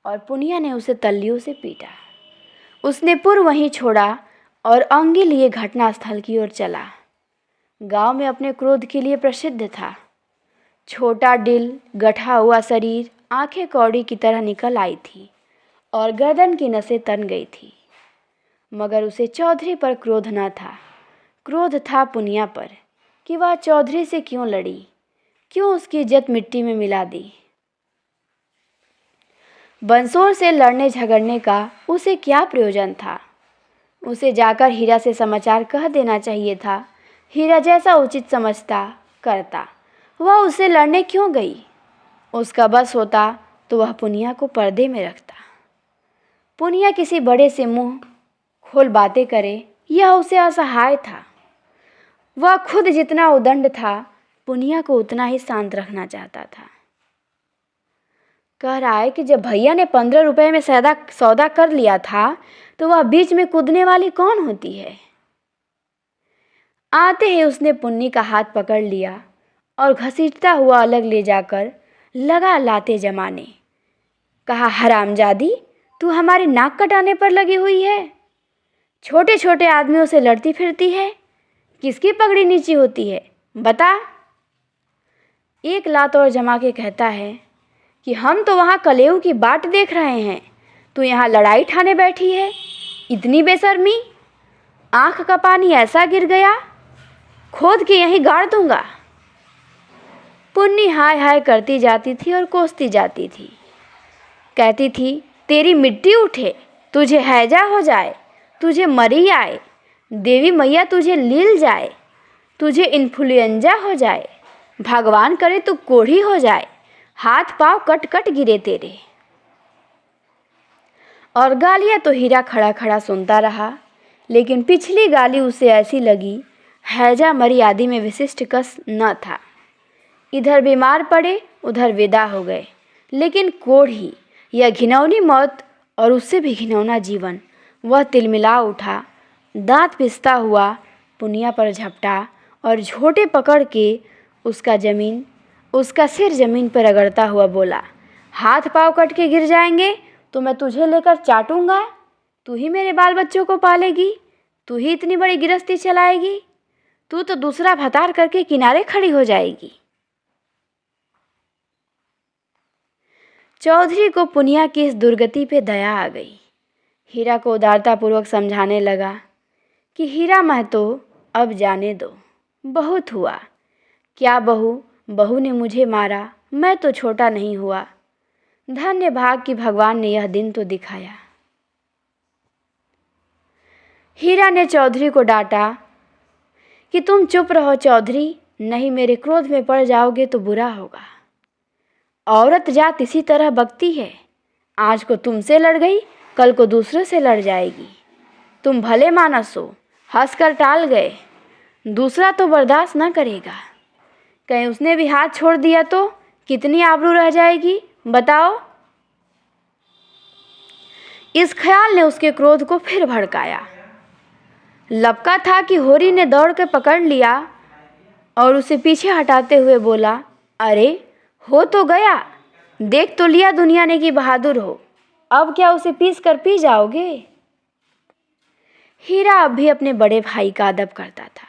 और पुनिया ने उसे तल्लियों से पीटा। उसने पुर वहीं छोड़ा और अंगी लिए घटनास्थल की ओर चला। गांव में अपने क्रोध के लिए प्रसिद्ध था। छोटा डिल, गठा हुआ शरीर, आंखें कौड़ी की तरह निकल आई थी और गर्दन की नसें तन गई थी। मगर उसे चौधरी पर क्रोध न था। क्रोध था पुनिया पर कि वह चौधरी से क्यों लड़ी, क्यों उसकी इज्जत मिट्टी में मिला दी। बंसोर से लड़ने झगड़ने का उसे क्या प्रयोजन था। उसे जाकर हीरा से समाचार कह देना चाहिए था। हीरा जैसा उचित समझता करता। वह उससे लड़ने क्यों गई। उसका बस होता तो वह पुनिया को पर्दे में रखता। पुनिया किसी बड़े से मुंह खोल बातें करे, यह उसे असहाय था। वह खुद जितना उदंड था, पुनिया को उतना ही शांत रखना चाहता था। कह रहा है कि जब भैया ने 15 रुपए में सौदा कर लिया था तो वह बीच में कूदने वाली कौन होती है। आते ही उसने पुन्नी का हाथ पकड़ लिया और घसीटता हुआ अलग ले जाकर लगा लाते जमाने। कहा, हरामजादी, तू हमारी नाक कटाने पर लगी हुई है। छोटे छोटे आदमियों से लड़ती फिरती है। किसकी पगड़ी नीची होती है, बता। एक लात और जमा के कहता है कि हम तो वहाँ कलेऊ की बाट देख रहे हैं, तू यहाँ लड़ाई ठाने बैठी है। इतनी बेशर्मी, आंख का पानी ऐसा गिर गया, खोद के यहीं गाड़ दूंगा। पुन्नी हाय हाय करती जाती थी और कोसती जाती थी। कहती थी, तेरी मिट्टी उठे, तुझे हैजा हो जाए, तुझे मरी आए, देवी मैया तुझे लील जाए, तुझे इन्फ्लुएंजा हो जाए, भगवान करे तू कोढ़ी हो जाए, हाथ पांव कट कट गिरे तेरे। और गालियां तो हीरा खड़ा खड़ा सुनता रहा, लेकिन पिछली गाली उसे ऐसी लगी, हैजा मरी आदि में विशिष्ट कस न था। इधर बीमार पड़े, उधर विदा हो गए, लेकिन कोढ़ी, यह घिनौनी मौत और उससे भी घिनौना जीवन, वह तिलमिला उठा, दांत पिसता हुआ पुनिया पर झपटा और झोटे पकड़ के उसका सिर जमीन पर रगड़ता हुआ बोला, हाथ पांव कट के गिर जाएंगे तो मैं तुझे लेकर चाटूंगा। तू ही मेरे बाल बच्चों को पालेगी, तू ही इतनी बड़ी गृहस्थी चलाएगी, तू तो दूसरा भतार करके किनारे खड़ी हो जाएगी। चौधरी को पुनिया की इस दुर्गति पे दया आ गई। हीरा को उदारतापूर्वक समझाने लगा कि हीरा महतो, अब जाने दो, बहुत हुआ। क्या बहू ने मुझे मारा, मैं तो छोटा नहीं हुआ। धन्य भाग कि भगवान ने यह दिन तो दिखाया। हीरा ने चौधरी को डांटा कि तुम चुप रहो चौधरी, नहीं मेरे क्रोध में पड़ जाओगे तो बुरा होगा। औरत जात इसी तरह बकती है, आज को तुमसे लड़ गई, कल को दूसरे से लड़ जाएगी। तुम भले मानस हो, हंस कर टाल गए, दूसरा तो बर्दाश्त न करेगा। कहीं उसने भी हाथ छोड़ दिया तो कितनी आबरू रह जाएगी, बताओ। इस ख्याल ने उसके क्रोध को फिर भड़काया। लपका था कि होरी ने दौड़ कर पकड़ लिया और उसे पीछे हटाते हुए बोला, अरे हो तो गया, देख तो लिया दुनिया ने कि बहादुर हो, अब क्या उसे पीस कर पी जाओगे। हीरा अब भी अपने बड़े भाई का अदब करता था,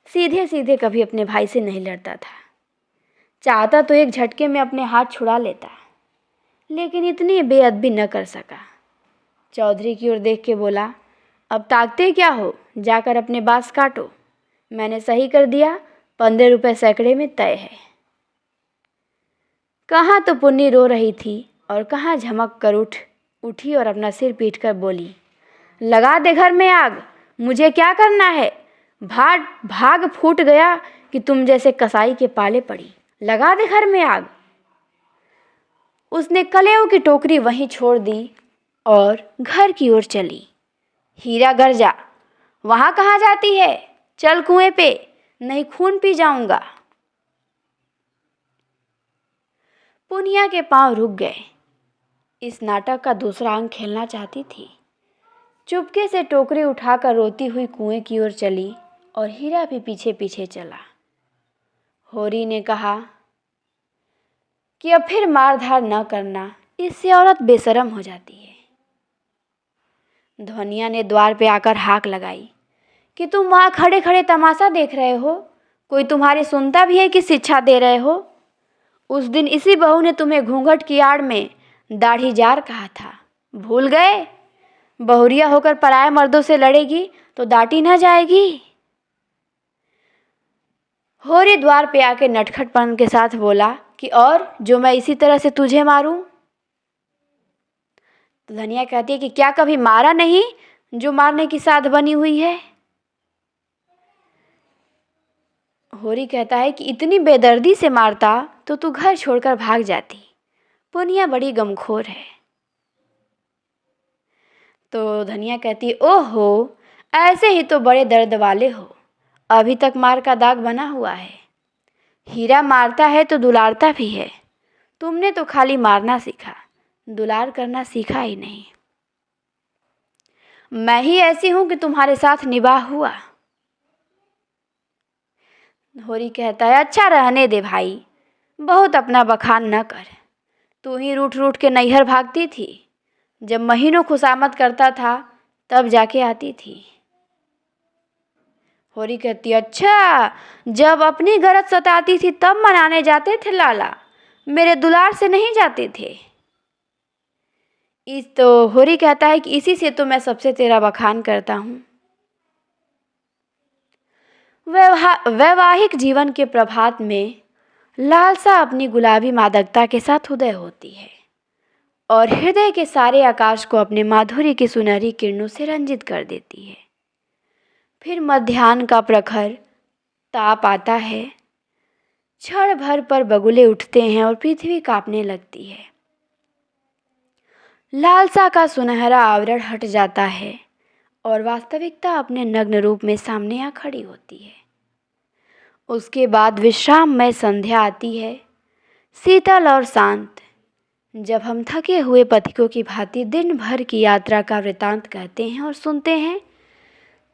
सीधे सीधे कभी अपने भाई से नहीं लड़ता था। चाहता तो एक झटके में अपने हाथ छुड़ा लेता, लेकिन इतनी बेअदबी न कर सका। चौधरी की ओर देख के बोला, अब ताकते क्या हो, जाकर अपने बांस काटो, मैंने सही कर दिया, 15 रुपए सैकड़े में तय है। कहाँ तो पुन्नी रो रही थी और कहाँ झमक कर उठी और अपना सिर पीट कर बोली, लगा दे घर में आग, मुझे क्या करना है। भाग फूट गया कि तुम जैसे कसाई के पाले पड़ी, लगा दे घर में आग। उसने कलेऊ की टोकरी वहीं छोड़ दी और घर की ओर चली। हीरा गरजा, वहाँ कहाँ जाती है, चल कुएं पे, नहीं खून पी जाऊंगा। पुनिया के पांव रुक गए। इस नाटक का दूसरा अंक खेलना चाहती थी। चुपके से टोकरी उठाकर रोती हुई कुएं की ओर चली और हीरा भी पीछे पीछे चला। होरी ने कहा कि अब फिर मारधार न करना, इससे औरत बेशरम हो जाती है। धनिया ने द्वार पे आकर हाक लगाई कि तुम वहाँ खड़े खड़े तमाशा देख रहे हो? कोई तुम्हारी सुनता भी है कि शिक्षा दे रहे हो? उस दिन इसी बहू ने तुम्हें घूंघट की आड़ में दाढ़ी जार कहा था, भूल गए? बहुरिया होकर पराये मर्दों से लड़ेगी तो डांटी न जाएगी। होरी द्वार पे आके नटखटपन के साथ बोला कि और जो मैं इसी तरह से तुझे मारूं? तो धनिया कहती है कि क्या कभी मारा नहीं जो मारने की साध बनी हुई है? होरी कहता है कि इतनी बेदर्दी से मारता तो तू घर छोड़कर भाग जाती। पुनिया बड़ी गमखोर है। तो धनिया कहती है, ओहो, ऐसे ही तो बड़े दर्द वाले हो, अभी तक मार का दाग बना हुआ है। हीरा मारता है तो दुलारता भी है, तुमने तो खाली मारना सीखा, दुलार करना सीखा ही नहीं। मैं ही ऐसी हूं कि तुम्हारे साथ निभाह हुआ। होरी कहता है, अच्छा रहने दे भाई, बहुत अपना बखान न कर। तू ही रूठ रूठ के नैहर भागती थी, जब महीनों खुशामद करता था तब जाके आती थी। होरी कहती, अच्छा, जब अपनी गरज सताती थी तब मनाने जाते थे लाला, मेरे दुलार से नहीं जाते थे। इस तो होरी कहता है कि इसी से तो मैं सबसे तेरा बखान करता हूँ। वैवाहिक जीवन के प्रभात में लालसा अपनी गुलाबी मादकता के साथ उदय होती है और हृदय के सारे आकाश को अपने माधुर्य की सुनहरी किरणों से रंजित कर देती है। फिर मध्याह्न का प्रखर ताप आता है, क्षण भर पर बगुले उठते हैं और पृथ्वी कांपने लगती है। लालसा का सुनहरा आवरण हट जाता है और वास्तविकता अपने नग्न रूप में सामने आ खड़ी होती है। उसके बाद विश्राममय संध्या आती है, शीतल और शांत, जब हम थके हुए पथिकों की भांति दिन भर की यात्रा का वृतांत कहते हैं और सुनते हैं,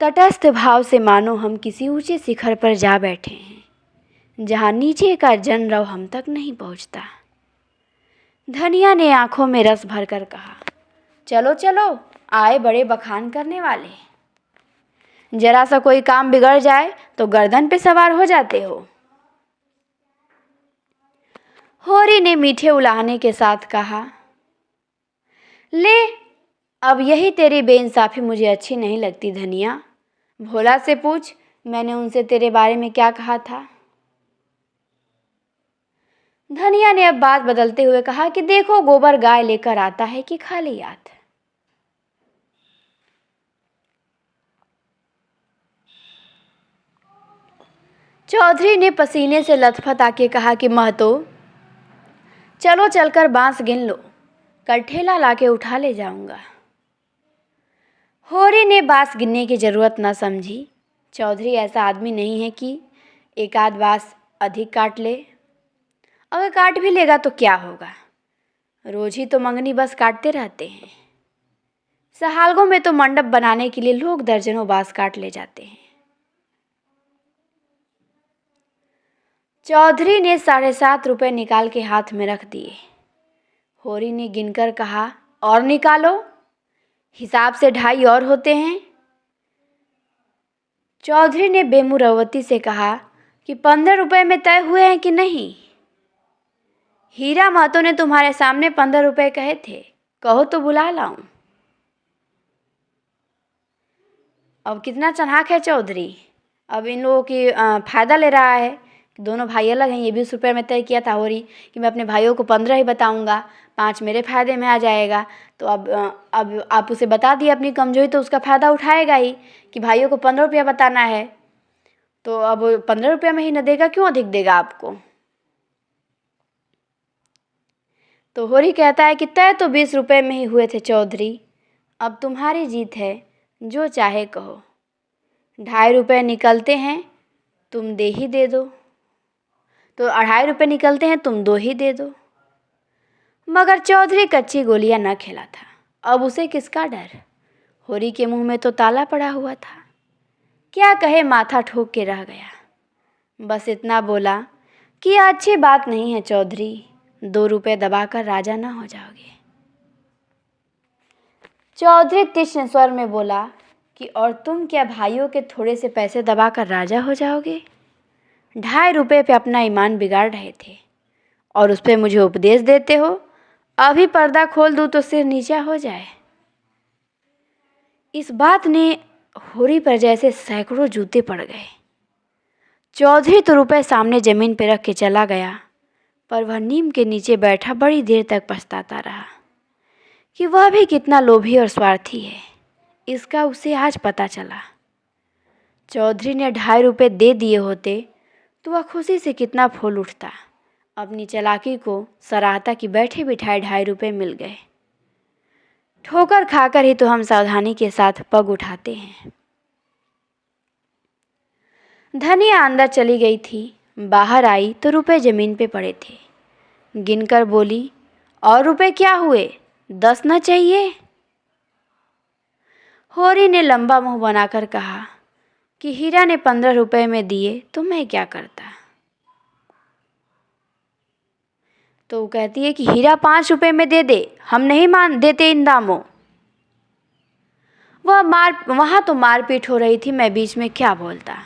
तटस्थ भाव से मानो हम किसी ऊंचे शिखर पर जा बैठे हैं जहां नीचे का जनरव हम तक नहीं पहुंचता। धनिया ने आंखों में रस भरकर कहा, चलो चलो, आए बड़े बखान करने वाले, जरा सा कोई काम बिगड़ जाए तो गर्दन पे सवार हो जाते हो। होरी ने मीठे उलाहने के साथ कहा, ले, अब यही तेरी बेइंसाफी मुझे अच्छी नहीं लगती धनिया। भोला से पूछ, मैंने उनसे तेरे बारे में क्या कहा था। धनिया ने अब बात बदलते हुए कहा कि देखो, गोबर गाय लेकर आता है कि खाली हाथ। चौधरी ने पसीने से लथपथ आके कहा कि महतो, चलो चलकर बांस गिन लो, कल ठेला लाके उठा ले जाऊंगा। होरी ने बांस गिनने की जरूरत न समझी। चौधरी ऐसा आदमी नहीं है कि एक आध बांस अधिक काट ले। अगर काट भी लेगा तो क्या होगा, रोज ही तो मंगनी बस काटते रहते हैं। सहालगों में तो मंडप बनाने के लिए लोग दर्जनों बांस काट ले जाते हैं। चौधरी ने 7.5 रुपए निकाल के हाथ में रख दिए। होरी ने गिनकर कहा, और निकालो, हिसाब से 2.5 और होते हैं। चौधरी ने बेमुरवती से कहा कि 15 रुपए में तय हुए हैं कि नहीं? हीरा महतो ने तुम्हारे सामने 15 रुपए कहे थे, कहो तो बुला लाऊं। अब कितना चालाक है चौधरी, अब इन लोगों की फायदा ले रहा है। दोनों भाई अलग हैं, ये 20 रुपये में तय किया था होरी कि मैं अपने भाइयों को 15 ही बताऊंगा, 5 मेरे फायदे में आ जाएगा। तो अब आप उसे बता दिए अपनी कमजोरी, तो उसका फ़ायदा उठाएगा ही कि भाइयों को 15 रुपया बताना है। तो अब 15 रुपया में ही न देगा, क्यों अधिक देगा आपको? तो होरी कहता है कि तय तो 20 रुपये में ही हुए थे चौधरी, अब तुम्हारी जीत है, जो चाहे कहो। 2.5 रुपये निकलते हैं, तुम दे ही दे दो। तो 2.5 रुपये निकलते हैं, तुम 2 ही दे दो। मगर चौधरी कच्ची गोलियां न खेला था, अब उसे किसका डर? होरी के मुंह में तो ताला पड़ा हुआ था, क्या कहे, माथा ठोक के रह गया। बस इतना बोला कि यह अच्छी बात नहीं है चौधरी, 2 रुपये दबाकर राजा ना हो जाओगे। चौधरी तीक्ष्ण स्वर में बोला कि और तुम क्या भाइयों के थोड़े से पैसे दबाकर राजा हो जाओगे? 2.5 रुपये पे अपना ईमान बिगाड़ रहे थे और उस पर मुझे उपदेश देते हो। अभी पर्दा खोल दूँ तो सिर नीचा हो जाए। इस बात ने होरी पर जैसे सैकड़ों जूते पड़ गए। चौधरी तो रुपए सामने जमीन पर रख के चला गया, पर वह नीम के नीचे बैठा बड़ी देर तक पछताता रहा कि वह भी कितना लोभी और स्वार्थी है। इसका उसे आज पता चला। चौधरी ने 2.5 रुपये दे दिए होते तो वह खुशी से कितना फूल उठता। अपनी चालाकी को सराहता कि बैठे बिठाए 2.5 रुपये मिल गए। ठोकर खाकर ही तो हम सावधानी के साथ पग उठाते हैं। धनिया अंदर चली गई थी। बाहर आई तो रुपए जमीन पे पड़े थे। गिनकर बोली, और रुपए क्या हुए? 10 न चाहिए? होरी ने लंबा मुंह बनाकर कहा कि हीरा ने 15 रुपए में दिए तो मैं क्या करता। तो वो कहती है कि हीरा 5 रुपए में दे दे, हम नहीं मान देते इन दामों। वहां तो मारपीट हो रही थी, मैं बीच में क्या बोलता।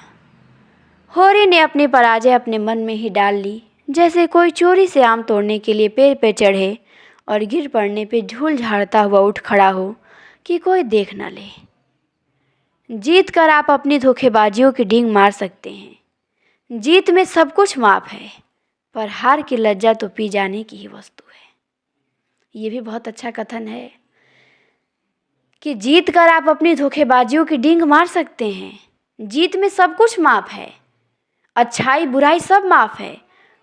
होरी ने अपनी पराजय अपने मन में ही डाल ली, जैसे कोई चोरी से आम तोड़ने के लिए पेड़ पे चढ़े और गिर पड़ने पे झूल झाड़ता हुआ उठ खड़ा हो कि कोई देख न ले। जीत कर आप अपनी धोखेबाजियों की डींग मार सकते हैं। जीत में सब कुछ माफ है, पर हार की लज्जा तो पी जाने की ही वस्तु है। ये भी बहुत अच्छा कथन है कि जीत कर आप अपनी धोखेबाजियों की डींग मार सकते हैं। जीत में सब कुछ माफ है, अच्छाई बुराई सब माफ है,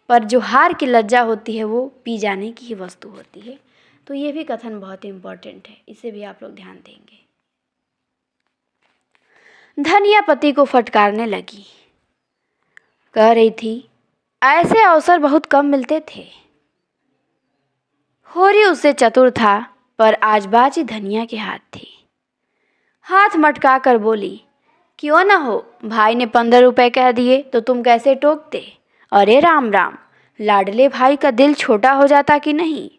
पर जो हार की लज्जा होती है वो पी जाने की ही वस्तु होती है। तो ये भी कथन बहुत इम्पोर्टेंट है, इसे भी आप लोग ध्यान देंगे। धनिया पति को फटकारने लगी। कह रही थी, ऐसे अवसर बहुत कम मिलते थे। होरी उससे चतुर था, पर आज बाजी धनिया के हाथ थी। हाथ मटका कर बोली, क्यों न हो, भाई ने 15 रुपए कह दिए तो तुम कैसे टोकते? अरे राम राम, लाडले भाई का दिल छोटा हो जाता कि नहीं?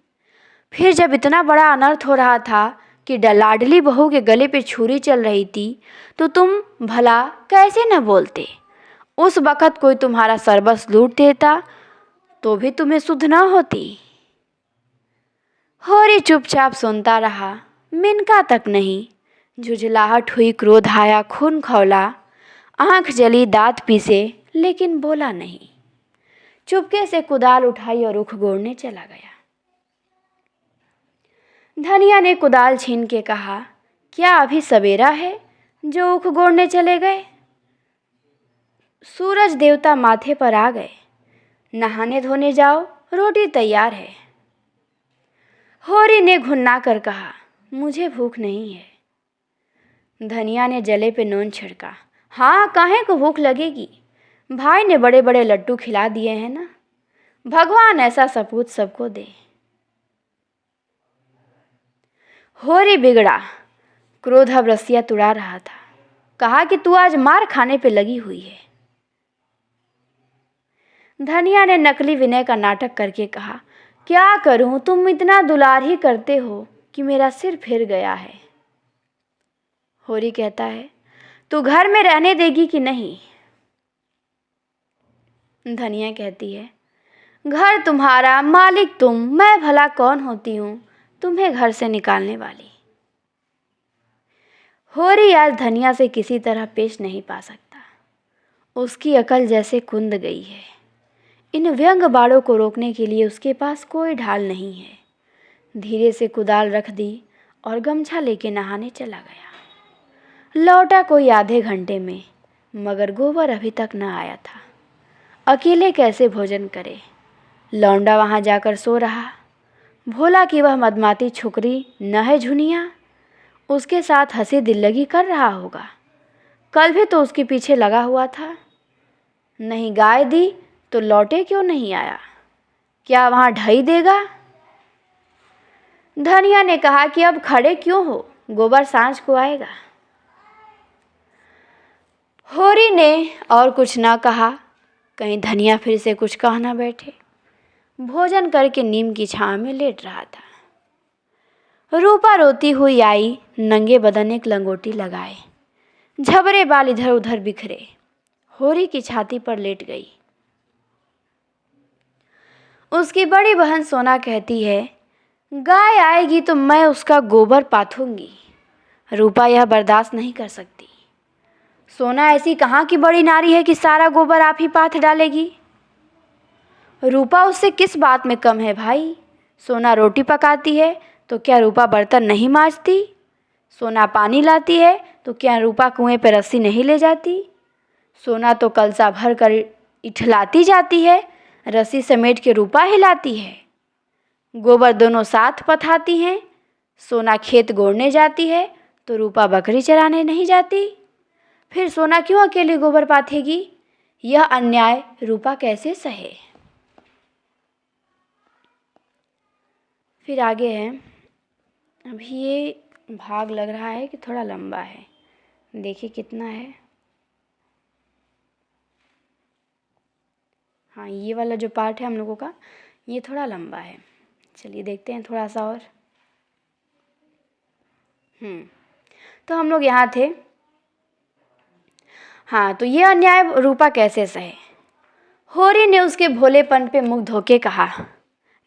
फिर जब इतना बड़ा अनर्थ हो रहा था कि लाडली बहू के गले पे छुरी चल रही थी तो तुम भला कैसे न बोलते? उस वक़्त कोई तुम्हारा सरबस लूट देता तो भी तुम्हें सुध न होती। होरी चुपचाप सुनता रहा, मिनका तक नहीं। झुझलाहट हुई, क्रोध आया, खून खौला, आंख जली, दांत पीसे, लेकिन बोला नहीं। चुपके से कुदाल उठाई और उख गोड़ने चला गया। धनिया ने कुदाल छीन के कहा, क्या अभी सवेरा है जो उख गोड़ने चले गए? सूरज देवता माथे पर आ गए। नहाने धोने जाओ, रोटी तैयार है। होरी ने घुन्ना कर कहा, मुझे भूख नहीं है। धनिया ने जले पे नून छिड़का। हाँ, काहे को भूख लगेगी, भाई ने बड़े बड़े लड्डू खिला दिए हैं ना। भगवान ऐसा सपूत सबको दे। होरी बिगड़ा, क्रोध अब रस्सियां तुड़ा रहा था। कहा कि तू आज मार खाने पे लगी हुई है। धनिया ने नकली विनय का नाटक करके कहा, क्या करूं, तुम इतना दुलार ही करते हो कि मेरा सिर फिर गया है। होरी कहता है, तू घर में रहने देगी कि नहीं? धनिया कहती है, घर तुम्हारा, मालिक तुम, मैं भला कौन होती हूँ तुम्हें घर से निकालने वाली। होरी आज धनिया से किसी तरह पेश नहीं पा सकता। उसकी अकल जैसे कुंद गई है। इन व्यंग बाड़ों को रोकने के लिए उसके पास कोई ढाल नहीं है। धीरे से कुदाल रख दी और गमछा लेके नहाने चला गया। लौटा कोई आधे घंटे में, मगर गोबर अभी तक न आया था। अकेले कैसे भोजन करे? लौंडा वहाँ जाकर सो रहा। भोला कि वह मदमाती छोकरी न है झुनिया, उसके साथ हंसी दिल्लगी कर रहा होगा। कल भी तो उसके पीछे लगा हुआ था। नहीं गाय दी तो लौटे क्यों नहीं आया? क्या वहाँ ढई देगा? धनिया ने कहा कि अब खड़े क्यों हो, गोबर सांझ को आएगा। होरी ने और कुछ ना कहा, कहीं धनिया फिर से कुछ कह ना बैठे। भोजन करके नीम की छांव में लेट रहा था। रूपा रोती हुई आई, नंगे बदन एक लंगोटी लगाए, झबरे बाल इधर उधर बिखरे, होरी की छाती पर लेट गई। उसकी बड़ी बहन सोना कहती है, गाय आएगी तो मैं उसका गोबर पाथूंगी। रूपा यह बर्दाश्त नहीं कर सकती। सोना ऐसी कहाँ की बड़ी नारी है कि सारा गोबर आप ही पाथ डालेगी। रूपा उससे किस बात में कम है भाई? सोना रोटी पकाती है तो क्या रूपा बर्तन नहीं मांजती? सोना पानी लाती है तो क्या रूपा कुएं पर रस्सी नहीं ले जाती? सोना तो कलसा भर कर इठलाती जाती है, रस्सी समेट के रूपा हिलाती है। गोबर दोनों साथ पथाती हैं। सोना खेत गोड़ने जाती है तो रूपा बकरी चराने नहीं जाती। फिर सोना क्यों अकेली गोबर पाथेगी? यह अन्याय रूपा कैसे सहे? फिर आगे है, अभी ये भाग लग रहा है कि थोड़ा लंबा है, देखिए कितना है। हाँ, ये वाला जो पार्ट है हम लोगों का, ये थोड़ा लंबा है। चलिए देखते हैं थोड़ा सा और। तो हम लोग यहाँ थे। हाँ, तो ये अन्याय रूपा कैसे सहे? होरी ने उसके भोलेपन पे मुंह धोके कहा,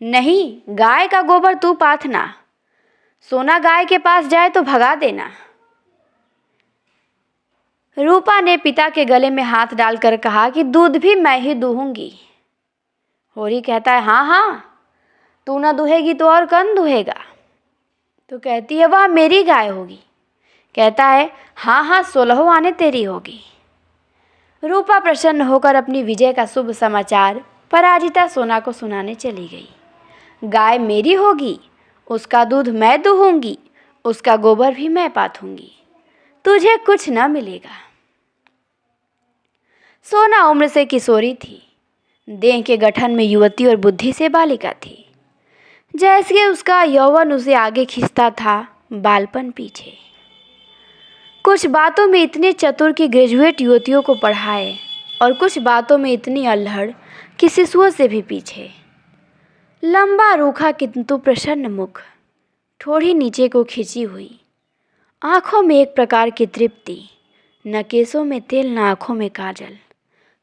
नहीं, गाय का गोबर तू पाथना। सोना गाय के पास जाए तो भगा देना। रूपा ने पिता के गले में हाथ डालकर कहा कि दूध भी मैं ही दूहूंगी। होरी कहता है, हाँ हाँ, तू ना दुहेगी तो और कौन दुहेगा? तो कहती है, वह मेरी गाय होगी। कहता है, हाँ हाँ, 16 आने तेरी होगी। रूपा प्रसन्न होकर अपनी विजय का शुभ समाचार पराजिता सोना को सुनाने चली गई। गाय मेरी होगी, उसका दूध मैं दूहूंगी, उसका गोबर भी मैं पाथूंगी, तुझे कुछ न मिलेगा। सोना उम्र से किशोरी थी, देह के गठन में युवती और बुद्धि से बालिका थी। जैसे उसका यौवन उसे आगे खींचता था, बालपन पीछे। कुछ बातों में इतने चतुर कि ग्रेजुएट युवतियों को पढ़ाए, और कुछ बातों में इतनी अल्हड़ कि शिशुओं से भी पीछे। लंबा रूखा किंतु प्रसन्न मुख, ठोड़ी नीचे को खिंची हुई, आँखों में एक प्रकार की तृप्ति, न केसों में तेल न आँखों में काजल,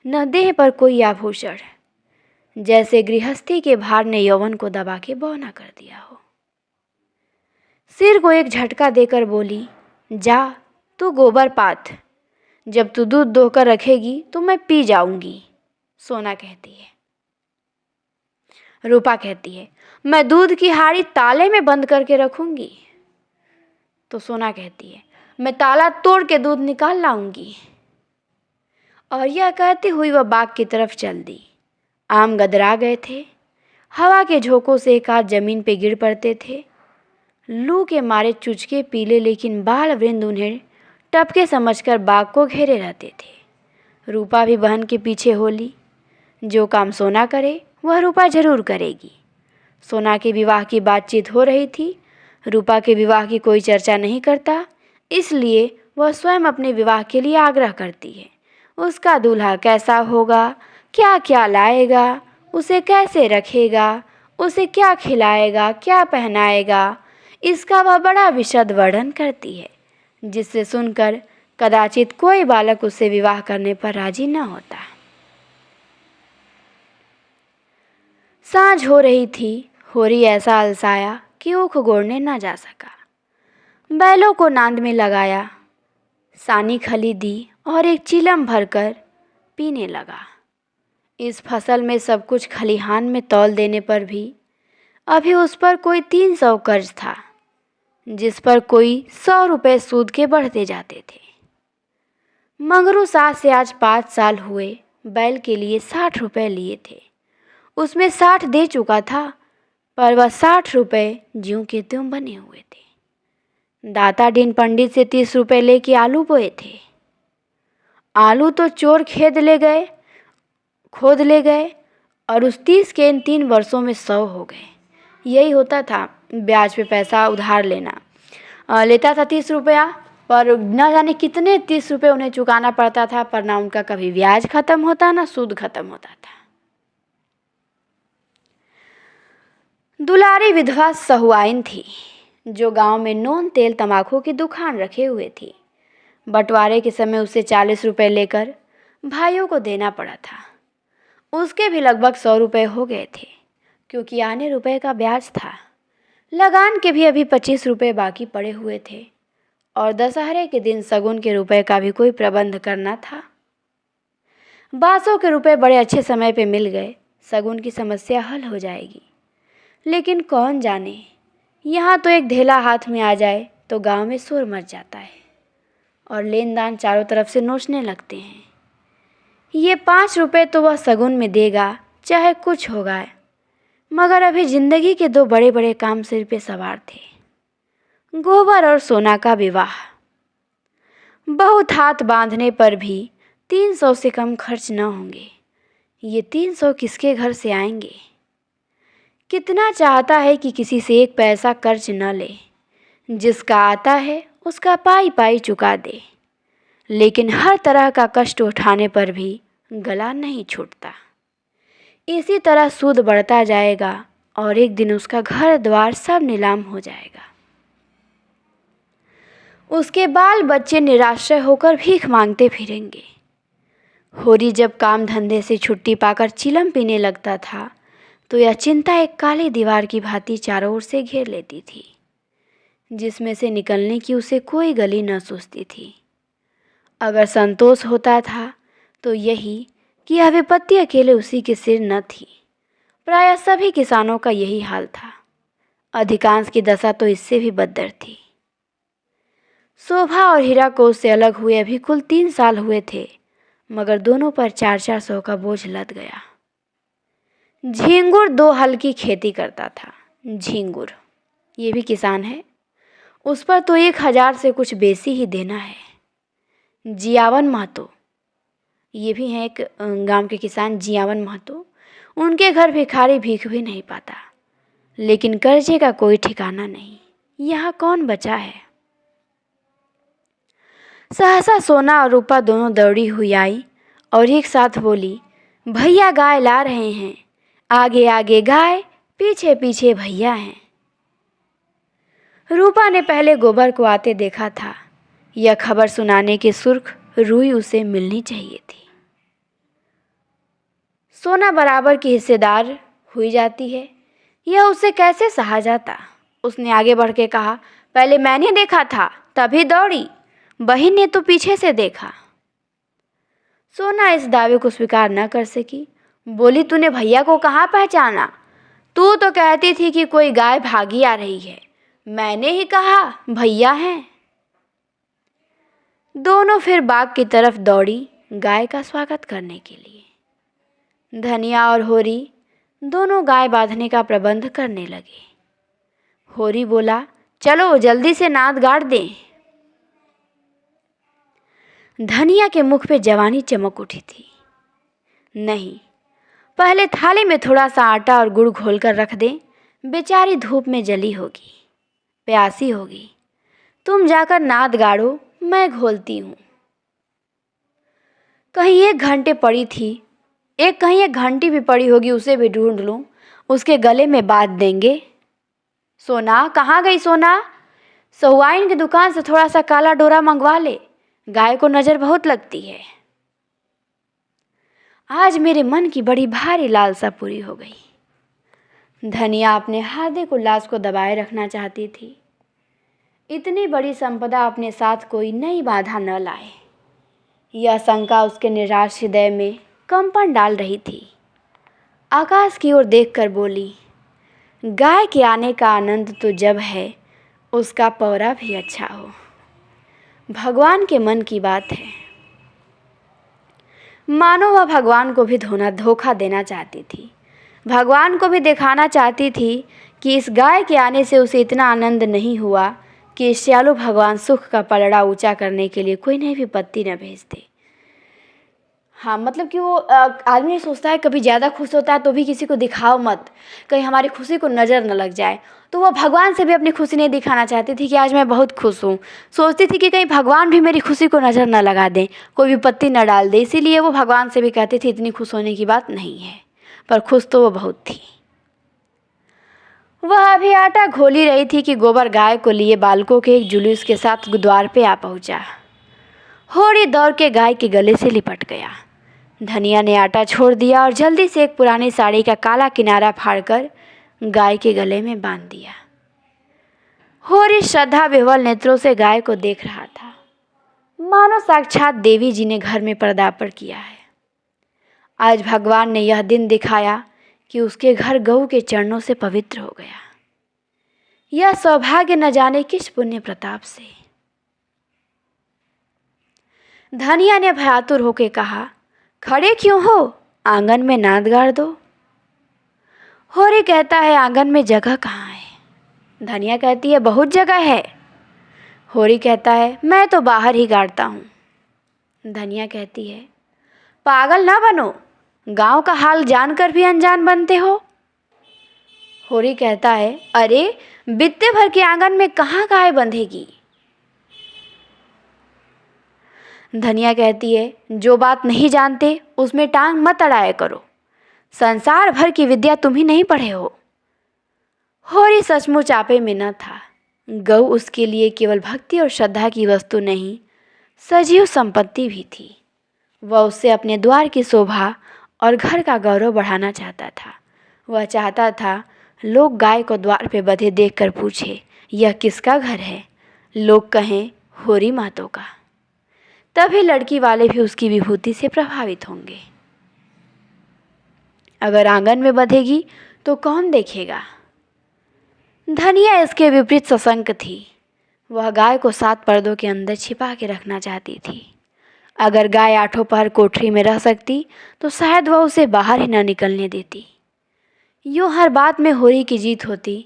न देह पर कोई आभूषण। जैसे गृहस्थी के भार ने यौवन को दबा के बौना कर दिया हो। सिर को एक झटका देकर बोली, जा तू गोबर पाथ, जब तू दूध दोहकर रखेगी तो मैं पी जाऊंगी। सोना कहती है। रूपा कहती है, मैं दूध की हाड़ी ताले में बंद करके रखूंगी। तो सोना कहती है, मैं ताला तोड़ के दूध निकाल लाऊंगी। और यह कहती हुई वह बाग की तरफ चल दी। आम गदरा गए थे, हवा के झोंकों से एक आध जमीन पे गिर पड़ते थे। लू के मारे चुचके पीले लेकिन बाल वृंद उन्हें टपके समझकर बाग को घेरे रहते थे। रूपा भी बहन के पीछे हो ली। जो काम सोना करे वह रूपा जरूर करेगी। सोना के विवाह की बातचीत हो रही थी। रूपा के विवाह की कोई चर्चा नहीं करता, इसलिए वह स्वयं अपने विवाह के लिए आग्रह करती है। उसका दूल्हा कैसा होगा, क्या क्या लाएगा, उसे कैसे रखेगा, उसे क्या खिलाएगा, क्या पहनाएगा, इसका वह बड़ा विशद वर्णन करती है, जिससे सुनकर कदाचित कोई बालक उससे विवाह करने पर राजी न होता। सांझ हो रही थी। होरी ऐसा अलसाया कि ऊख गोड़ने न जा सका। बैलों को नांद में लगाया, सानी खली दी और एक चिलम भरकर पीने लगा। इस फसल में सब कुछ खलिहान में तौल देने पर भी अभी उस पर कोई 300 कर्ज था, जिस पर कोई 100 रुपये सूद के बढ़ते जाते थे। मंगरू सास से आज 5 साल हुए बैल के लिए 60 रुपये लिए थे। उसमें 60 दे चुका था, पर वह 60 रुपये ज्यों के त्यों बने हुए थे। दाताडीन पंडित से 30 रुपये लेके आलू बोए थे। आलू तो चोर खोद ले गए और उस 30 के इन 3 वर्षों में 100 हो गए। यही होता था ब्याज पे पैसा उधार लेना। लेता था 30 रुपया, पर न जाने कितने 30 रुपये उन्हें चुकाना पड़ता था, पर ना उनका कभी ब्याज खत्म होता ना सूद खत्म होता था। दुलारी विधवा सहुआइन थी। जो गांव में नून तेल तंबाकू की दुकान रखे हुए थी। बंटवारे के समय उसे 40 रुपये लेकर भाइयों को देना पड़ा था। उसके भी लगभग 100 रुपये हो गए थे, क्योंकि आने रुपए का ब्याज था। लगान के भी अभी 25 रुपये बाकी पड़े हुए थे और दशहरे के दिन शगुन के रुपए का भी कोई प्रबंध करना था। बासों के रुपए बड़े अच्छे समय पे मिल गए, शगुन की समस्या हल हो जाएगी। लेकिन कौन जाने, यहाँ तो एक ढेला हाथ में आ जाए तो गांव में शोर मच जाता है और लेनदान चारों तरफ से नोचने लगते हैं। ये 5 रुपये तो वह शगुन में देगा, चाहे कुछ होगा, मगर अभी जिंदगी के 2 बड़े बड़े काम सिर पे सवार थे, गोबर और सोना का विवाह। बहुत हाथ बांधने पर भी 300 से कम खर्च न होंगे। ये 300 किसके घर से आएंगे? कितना चाहता है कि किसी से 1 पैसा कर्ज न ले, जिसका आता है उसका पाई पाई चुका दे, लेकिन हर तरह का कष्ट उठाने पर भी गला नहीं छूटता। इसी तरह सूद बढ़ता जाएगा और एक दिन उसका घर द्वार सब नीलाम हो जाएगा। उसके बाल बच्चे निराश्रय होकर भीख मांगते फिरेंगे। होरी जब काम धंधे से छुट्टी पाकर चिलम पीने लगता था तो यह चिंता एक काली दीवार की भांति चारों ओर से घेर लेती थी, जिसमें से निकलने की उसे कोई गली न सूझती थी। अगर संतोष होता था तो यही कि यह विपत्ति अकेले उसी के सिर न थी। प्रायः सभी किसानों का यही हाल था। अधिकांश की दशा तो इससे भी बदतर थी। शोभा और हीरा को उससे अलग हुए अभी कुल 3 साल हुए थे, मगर दोनों पर 400 का बोझ लद गया। झिंगुर 2 हल की खेती करता था। झिंगुर ये भी किसान है, उस पर तो 1000 से कुछ बेसी ही देना है। जियावन महतो ये भी हैं एक गांव के किसान, जियावन महतो। उनके घर भिखारी भीख भी नहीं पाता, लेकिन कर्जे का कोई ठिकाना नहीं। यहाँ कौन बचा है? सहसा सोना और रूपा दोनों दौड़ी हुई आई और एक साथ बोली, भैया गाय ला रहे हैं, आगे आगे गाय, पीछे पीछे भैया हैं। रूपा ने पहले गोबर को आते देखा था। यह खबर सुनाने की सुर्ख रूई उसे मिलनी चाहिए थी। सोना बराबर की हिस्सेदार हुई जाती है, यह उसे कैसे सहा जाता। उसने आगे बढ़ के कहा, पहले मैंने देखा था तभी दौड़ी, बहन ने तो पीछे से देखा। सोना इस दावे को स्वीकार न कर सकी। बोली, तूने भैया को कहाँ पहचाना? तू तो कहती थी कि कोई गाय भागी आ रही है, मैंने ही कहा भैया हैं। दोनों फिर बाग की तरफ दौड़ी गाय का स्वागत करने के लिए। धनिया और होरी दोनों गाय बांधने का प्रबंध करने लगे। होरी बोला, चलो जल्दी से नाद गाड़ दें। धनिया के मुख पे जवानी चमक उठी थी। नहीं, पहले थाली में थोड़ा सा आटा और गुड़ घोल कर रख दें, बेचारी धूप में जली होगी, प्यासी होगी। तुम जाकर नाद गाड़ो, मैं घोलती हूँ। कहीं 1 घंटे पड़ी थी, कहीं एक घंटी भी पड़ी होगी, उसे भी ढूंढ लूँ, उसके गले में बांध देंगे। सोना, कहाँ गई सोना? सहुआइन की दुकान से थोड़ा सा काला डोरा मंगवा ले, गाय को नज़र बहुत लगती है। आज मेरे मन की बड़ी भारी लालसा पूरी हो गई। धनिया अपने हार्दिक उल्लास को दबाए रखना चाहती थी। इतनी बड़ी संपदा अपने साथ कोई नई बाधा न लाए, यह शंका उसके निराश हृदय में कंपन डाल रही थी। आकाश की ओर देखकर बोली, गाय के आने का आनंद तो जब है उसका पौरा भी अच्छा हो। भगवान के मन की बात है। मानो वह भगवान को भी धोखा देना चाहती थी। भगवान को भी दिखाना चाहती थी कि इस गाय के आने से उसे इतना आनंद नहीं हुआ कि श्यालु भगवान सुख का पलड़ा ऊंचा करने के लिए कोई नई विपत्ति न भेजते। हाँ, मतलब कि वो आदमी सोचता है कभी ज़्यादा खुश होता है तो भी किसी को दिखाओ मत, कहीं हमारी खुशी को नज़र न लग जाए। तो वो भगवान से भी अपनी खुशी नहीं दिखाना चाहती थी कि आज मैं बहुत खुश हूँ। सोचती थी कि कहीं भगवान भी मेरी खुशी को नज़र न लगा दें, कोई विपत्ति न डाल दे। इसीलिए वो भगवान से भी कहती थी इतनी खुश होने की बात नहीं है, पर खुश तो वो बहुत थी। वह अभी आटा घोल ही रही थी कि गोबर गाय को लिए बालकों के एक जुलूस के साथ द्वार पे आ पहुंचा। होरी दौड़ के गाय के गले से लिपट गया। धनिया ने आटा छोड़ दिया और जल्दी से एक पुरानी साड़ी का काला किनारा फाड़कर गाय के गले में बांध दिया। होरी श्रद्धा विह्वल नेत्रों से गाय को देख रहा था, मानो साक्षात देवी जी ने घर में पदार्पण किया है। आज भगवान ने यह दिन दिखाया कि उसके घर गऊ के चरणों से पवित्र हो गया। यह सौभाग्य न जाने किस पुण्य प्रताप से। धनिया ने भयातुर होकर कहा, खड़े क्यों हो, आंगन में नाद गाड़ दो। होरी कहता है, आंगन में जगह कहाँ है। धनिया कहती है, बहुत जगह है। होरी कहता है, मैं तो बाहर ही गाड़ता हूँ। धनिया कहती है, पागल ना बनो, गांव का हाल जानकर भी अनजान बनते हो। होरी कहता है, अरे बित्ते भर के आंगन में कहाँ गाय बंधेगी। धनिया कहती है, जो बात नहीं जानते उसमें टांग मत अड़ाया करो, संसार भर की विद्या तुम ही नहीं पढ़े हो। होरी सचमुच आपे में न था। गऊ उसके लिए केवल भक्ति और श्रद्धा की वस्तु नहीं, सजीव संपत्ति भी थी। वह उससे अपने द्वार की शोभा और घर का गौरव बढ़ाना चाहता था। वह चाहता था लोग गाय को द्वार पे बंधे देखकर पूछे, यह किसका घर है। लोग कहें, होरी मातो का। तभी लड़की वाले भी उसकी विभूति से प्रभावित होंगे। अगर आंगन में बंधेगी तो कौन देखेगा। धनिया इसके विपरीत सशंक थी। वह गाय को 7 पर्दों के अंदर छिपा के रखना चाहती थी। अगर गाय 8 पहर कोठरी में रह सकती तो शायद वह उसे बाहर ही न निकलने देती। यूँ हर बात में होरी की जीत होती।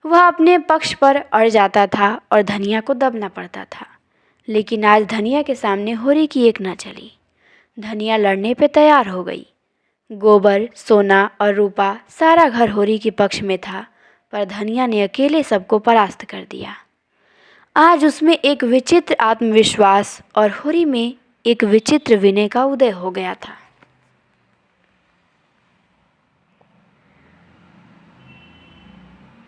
वह अपने पक्ष पर अड़ जाता था और धनिया को दबना पड़ता था। लेकिन आज धनिया के सामने होरी की एक न चली। धनिया लड़ने पे तैयार हो गई। गोबर, सोना और रूपा सारा घर होरी के पक्ष में था, पर धनिया ने अकेले सबको परास्त कर दिया। आज उसमें एक विचित्र आत्मविश्वास और होरी में एक विचित्र विनय का उदय हो गया था।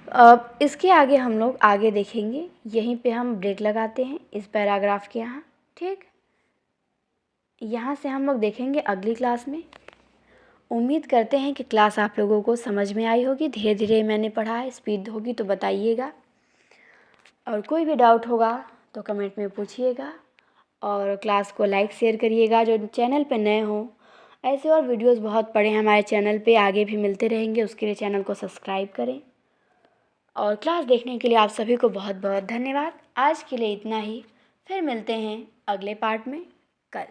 अब इसके आगे हम लोग आगे देखेंगे। यहीं पे हम ब्रेक लगाते हैं इस पैराग्राफ के यहाँ, ठीक। यहाँ से हम लोग देखेंगे अगली क्लास में। उम्मीद करते हैं कि क्लास आप लोगों को समझ में आई होगी। धीरे धीरे मैंने पढ़ा है, स्पीड होगी तो बताइएगा, और कोई भी डाउट होगा तो कमेंट में पूछिएगा, और क्लास को लाइक शेयर करिएगा। जो चैनल पे नए हो, ऐसे और वीडियोस बहुत पड़े हैं हमारे चैनल पे, आगे भी मिलते रहेंगे, उसके लिए चैनल को सब्सक्राइब करें। और क्लास देखने के लिए आप सभी को बहुत बहुत धन्यवाद। आज के लिए इतना ही, फिर मिलते हैं अगले पार्ट में कल।